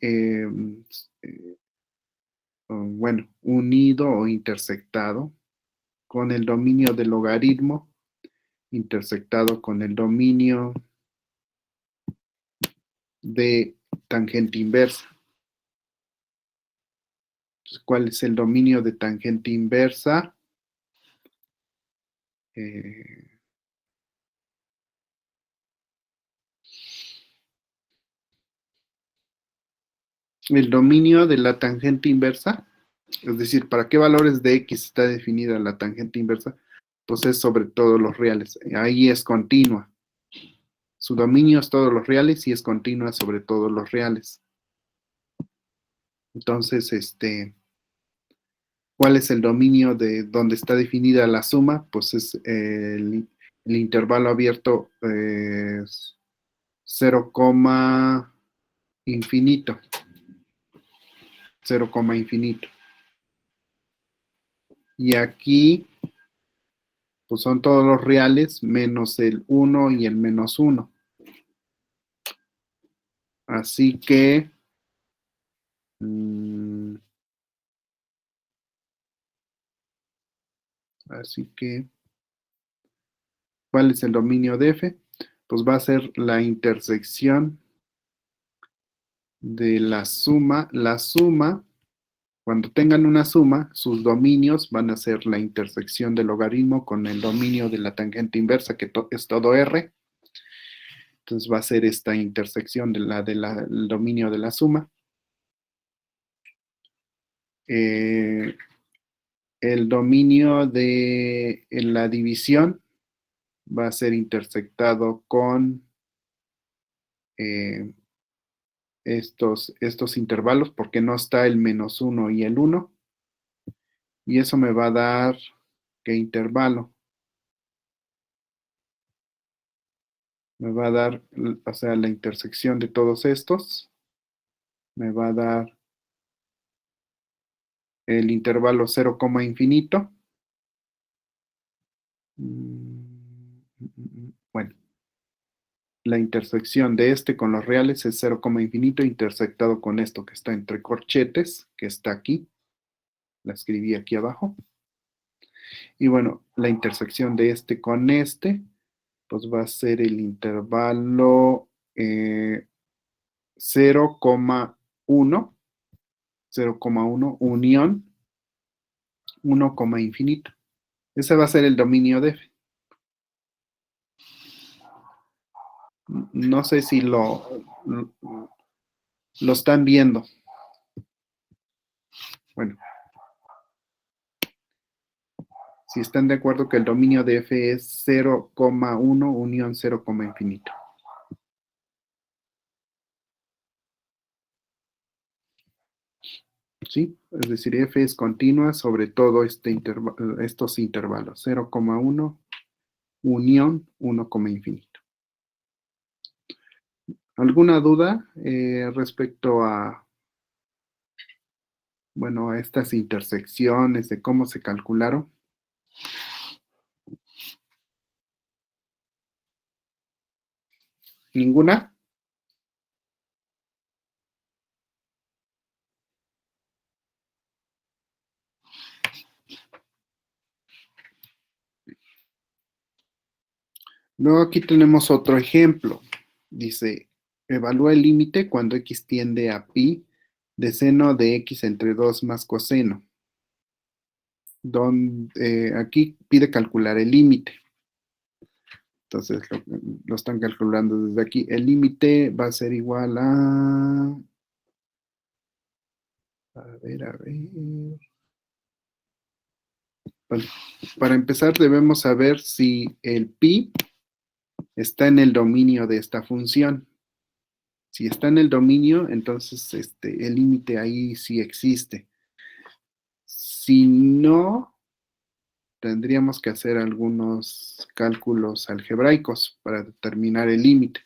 unido o intersectado con el dominio del logaritmo, intersectado con el dominio de tangente inversa. Entonces, ¿cuál es el dominio de tangente inversa? El dominio de la tangente inversa, es decir, ¿para qué valores de x está definida la tangente inversa? Pues es sobre todos los reales. Ahí es continua. Su dominio es todos los reales y es continua sobre todos los reales. Entonces, ¿cuál es el dominio de donde está definida la suma? Pues es el intervalo abierto 0, infinito. 0, infinito. Y aquí, pues son todos los reales menos el 1 y el menos 1. Así que, ¿cuál es el dominio de f? Pues va a ser la intersección de la suma. La suma, cuando tengan una suma, sus dominios van a ser la intersección del logaritmo con el dominio de la tangente inversa, que es todo r. Entonces va a ser esta intersección del dominio de la suma. El dominio de la división va a ser intersectado con estos intervalos, porque no está el -1 y el 1. Y eso me va a dar, ¿qué intervalo? Me va a dar, o sea, la intersección de todos estos. Me va a dar el intervalo 0, infinito. Bueno, la intersección de este con los reales es 0, infinito intersectado con esto que está entre corchetes, que está aquí. La escribí aquí abajo. Y bueno, la intersección de este con este, pues va a ser el intervalo 0,1, 0,1 unión 1, infinito. Ese va a ser el dominio de f. No sé si lo están viendo. Bueno. Si están de acuerdo que el dominio de f es 0,1 unión 0, infinito. ¿Sí? Es decir, f es continua sobre todo estos intervalos. 0,1 unión 1, infinito. ¿Alguna duda respecto a, bueno, a estas intersecciones, de cómo se calcularon? ¿Ninguna? Luego aquí tenemos otro ejemplo. Dice, evalúa el límite cuando x tiende a pi de seno de x entre 2 más coseno. Aquí pide calcular el límite. Entonces lo están calculando desde aquí. El límite va a ser igual a... A ver. Bueno, para empezar debemos saber si el pi está en el dominio de esta función. Si está en el dominio, entonces el límite ahí sí existe. Si no, tendríamos que hacer algunos cálculos algebraicos para determinar el límite.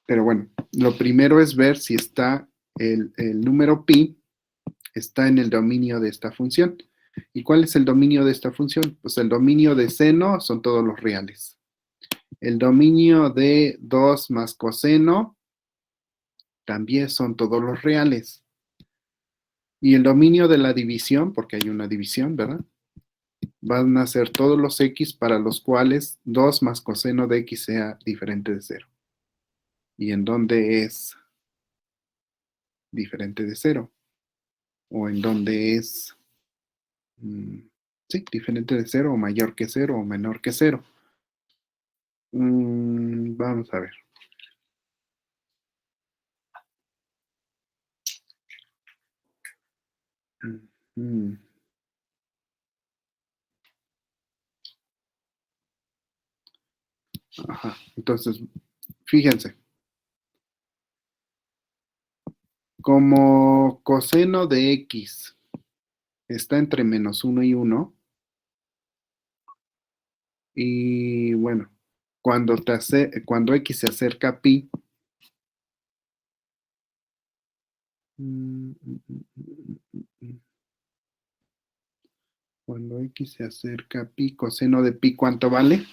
Pero bueno, lo primero es ver si está el número pi está en el dominio de esta función. ¿Y cuál es el dominio de esta función? Pues el dominio de seno son todos los reales. El dominio de 2 más coseno también son todos los reales. Y el dominio de la división, porque hay una división, ¿verdad? Van a ser todos los x para los cuales 2 más coseno de x sea diferente de 0. ¿Y en dónde es diferente de 0? ¿O en dónde es, sí, diferente de 0 o mayor que 0 o menor que 0? Vamos a ver. Ajá, entonces, fíjense. Como coseno de x está entre -1 y 1, y bueno, cuando x se acerca a pi, cuando x se acerca a pi, coseno de pi, ¿cuánto vale?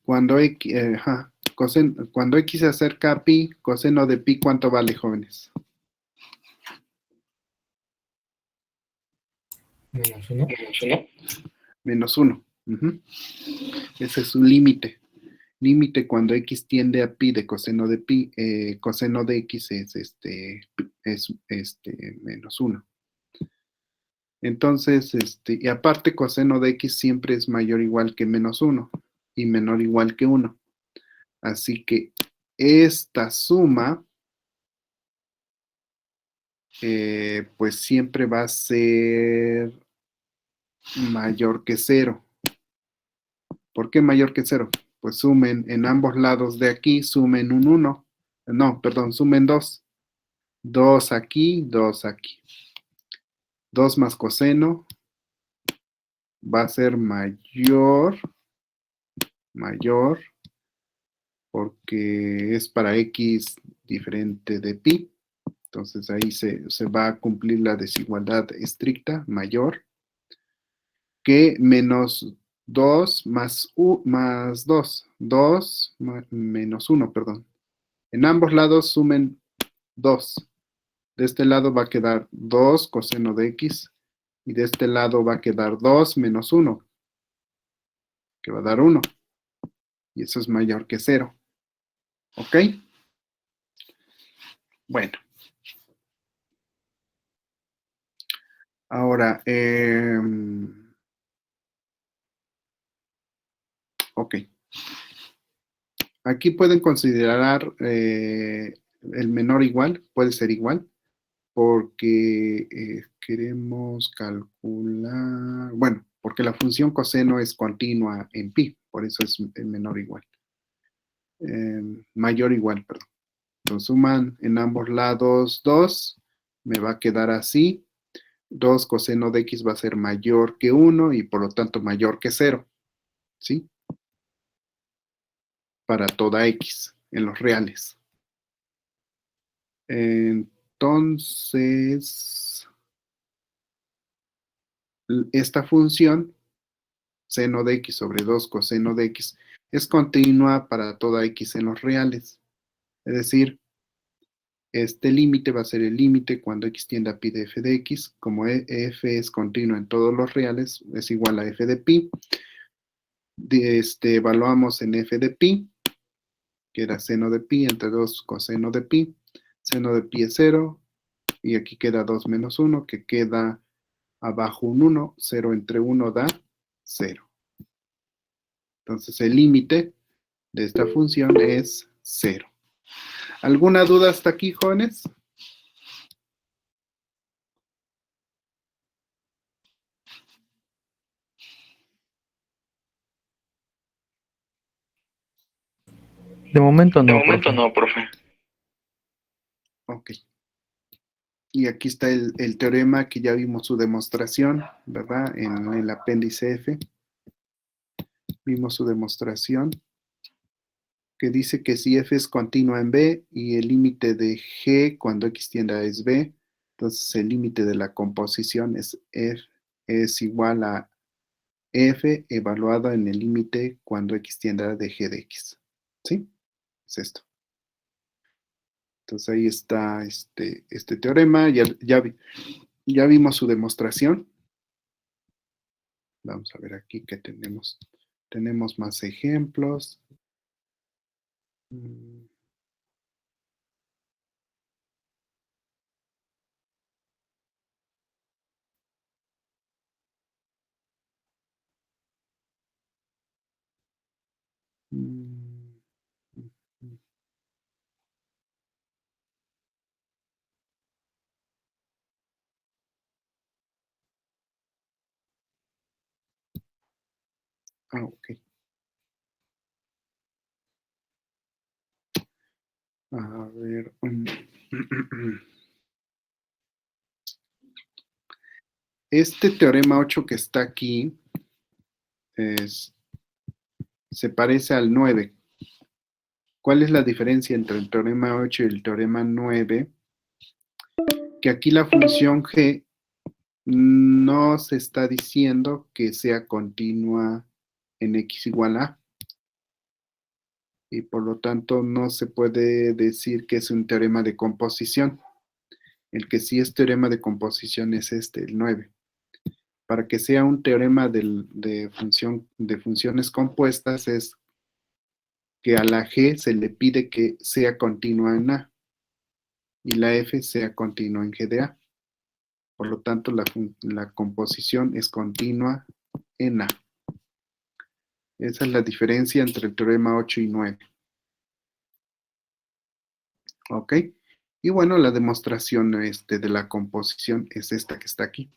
Cuando X, cuando X se acerca a pi, coseno de pi, ¿cuánto vale, jóvenes? -1. Menos 1. Ese es su límite. Límite cuando X tiende a pi de coseno de pi, coseno de X es menos 1. Entonces, y aparte coseno de X siempre es mayor o igual que menos 1 y menor o igual que 1. Así que esta suma, pues siempre va a ser mayor que 0. ¿Por qué mayor que 0? Pues sumen en ambos lados de aquí, sumen un 1. No, perdón, sumen 2. 2 aquí, 2 aquí. 2 más coseno va a ser mayor, porque es para X diferente de pi. Entonces ahí se va a cumplir la desigualdad estricta, mayor, que menos 2 más 2. 2 menos 1, perdón. En ambos lados sumen 2. De este lado va a quedar 2 coseno de X. Y de este lado va a quedar 2 menos 1, que va a dar 1. Y eso es mayor que 0. ¿Ok? Bueno. Ahora, ok. Aquí pueden considerar el menor igual, puede ser igual, porque queremos calcular, bueno, porque la función coseno es continua en pi, por eso es el menor igual. Mayor igual, perdón. Entonces suman en ambos lados 2, me va a quedar así. 2 coseno de X va a ser mayor que 1 y por lo tanto mayor que 0. ¿Sí? Para toda X en los reales. Entonces, esta función, seno de X sobre 2 coseno de X, es continua para toda X en los reales. Es decir, este límite va a ser el límite cuando X tiende a pi de f de X. Como f es continua en todos los reales, es igual a f de pi. Evaluamos en f de pi, que era seno de pi entre 2 coseno de pi. Seno de pi es 0, y aquí queda 2 menos 1, que queda abajo un 1. 0 entre 1 da 0. Entonces el límite de esta función es 0. ¿Alguna duda hasta aquí, jóvenes? De momento no, profe. Ok. Y aquí está el teorema que ya vimos su demostración, ¿verdad? En el apéndice F. Vimos su demostración que dice que si F es continua en B y el límite de G cuando X tiende a es B, entonces el límite de la composición es F es igual a F evaluado en el límite cuando X tiende a de G de X. ¿Sí? Es esto. Entonces ahí está este teorema. Ya vimos su demostración. Vamos a ver aquí que tenemos. Tenemos más ejemplos. Ok. A ver. Este teorema 8 que está aquí se parece al 9. ¿Cuál es la diferencia entre el teorema 8 y el teorema 9? Que aquí la función g no se está diciendo que sea continua en x igual a. y por lo tanto no se puede decir que es un teorema de composición. El que sí es teorema de composición es este, el 9. Para que sea un teorema de funciones compuestas es que a la G se le pide que sea continua en A y la F sea continua en G de A. Por lo tanto, la composición es continua en A. Esa es la diferencia entre el teorema 8 y 9. ¿Ok? Y bueno, la demostración de la composición es esta que está aquí.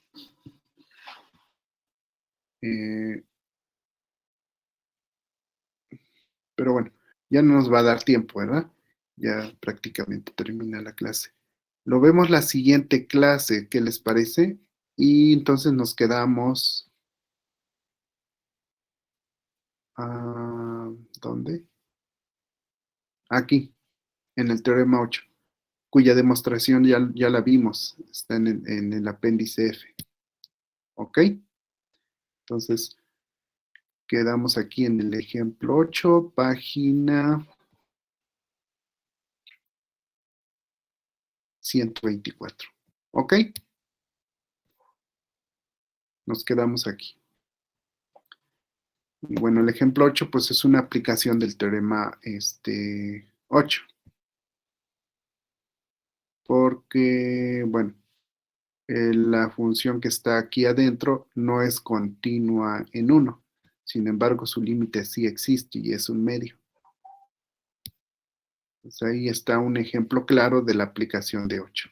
Pero bueno, ya no nos va a dar tiempo, ¿verdad? Ya prácticamente termina la clase. Lo vemos la siguiente clase, ¿qué les parece? Y entonces nos quedamos... ¿dónde? Aquí, en el teorema 8, cuya demostración ya la vimos, está en el apéndice F. ¿Ok? Entonces, quedamos aquí en el ejemplo 8, página 124. ¿Ok? Nos quedamos aquí. Y bueno, el ejemplo 8 pues es una aplicación del teorema 8. Porque, bueno, la función que está aquí adentro no es continua en 1. Sin embargo, su límite sí existe y es un medio. Pues ahí está un ejemplo claro de la aplicación de 8.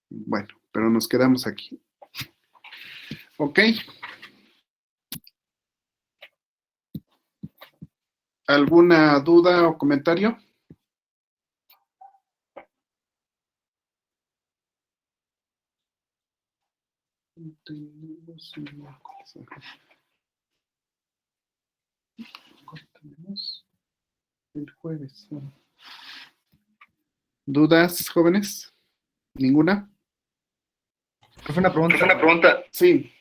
Bueno, pero nos quedamos aquí. ¿Ok? ¿Alguna duda o comentario? Tenemos el jueves. ¿Dudas, jóvenes? ¿Ninguna? Profe, una pregunta. Sí.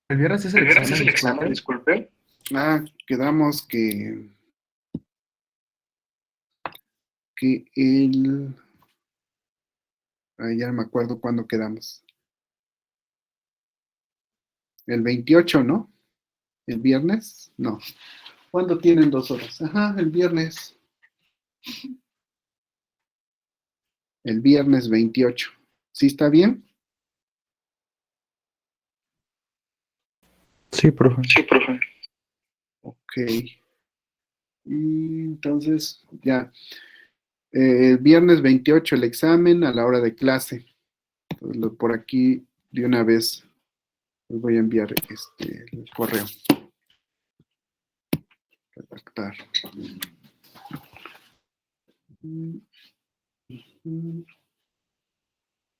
¿El viernes es el examen? Disculpe. Quedamos que el... ya no me acuerdo cuándo quedamos. El 28, ¿no? ¿El viernes? No. ¿Cuándo tienen 2 horas? Ajá, el viernes. El viernes 28. ¿Sí está bien? Sí, profe. Ok. Y entonces, ya. El viernes 28 el examen a la hora de clase. Entonces, por aquí, de una vez, les voy a enviar el correo. Redactar.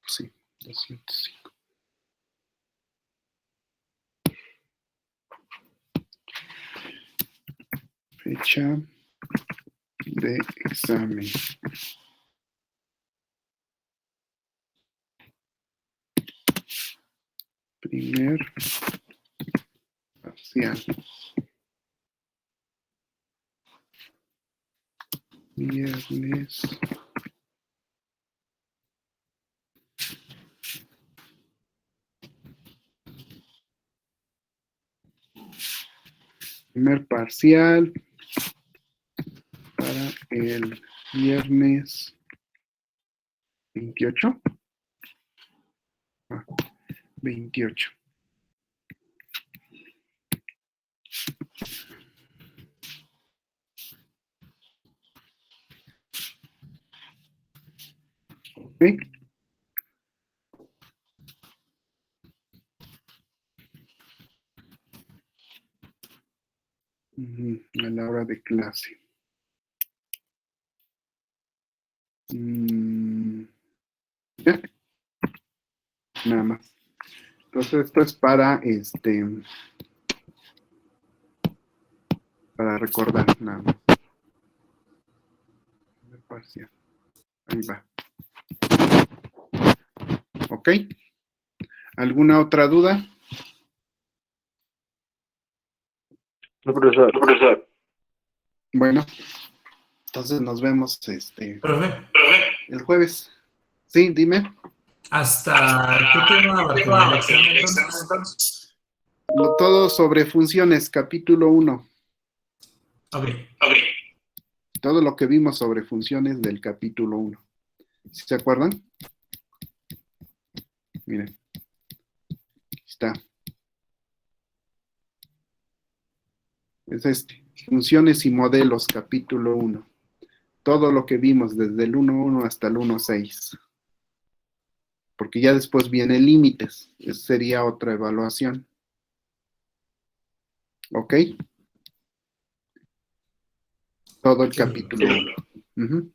Sí, 205. Fecha de examen. Primer parcial. Viernes. Primer parcial para el viernes 28. 28. ¿Ok? A la hora de clase. Ya. Nada más. Entonces esto es para para recordar nada más. Primer parcial. Ahí va. ¿Ok? ¿Alguna otra duda? No, profesor. Bueno, entonces nos vemos Profe, el jueves. Sí, dime. ¿hasta qué tema abarcará el examen, entonces? Todo sobre funciones, capítulo 1. Ok. Todo lo que vimos sobre funciones del capítulo 1. ¿Sí se acuerdan? Miren. Aquí está. Es funciones y modelos, capítulo 1. Todo lo que vimos desde el 1.1 hasta el 1.6. Porque ya después viene límites. Esa sería otra evaluación. ¿Ok? Todo el capítulo 1.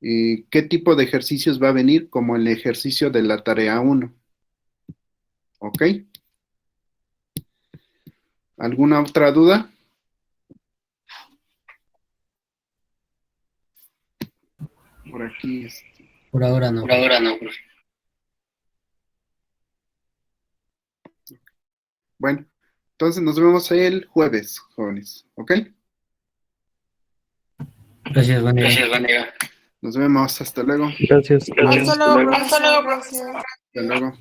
¿Y qué tipo de ejercicios va a venir? Como el ejercicio de la tarea 1. ¿Ok? ¿Alguna otra duda? Por aquí. Por ahora no. Bueno, entonces nos vemos el jueves, jóvenes. ¿Ok? Gracias, Vanega. Nos vemos. Hasta luego. Gracias. Hasta luego, profesor. Hasta luego.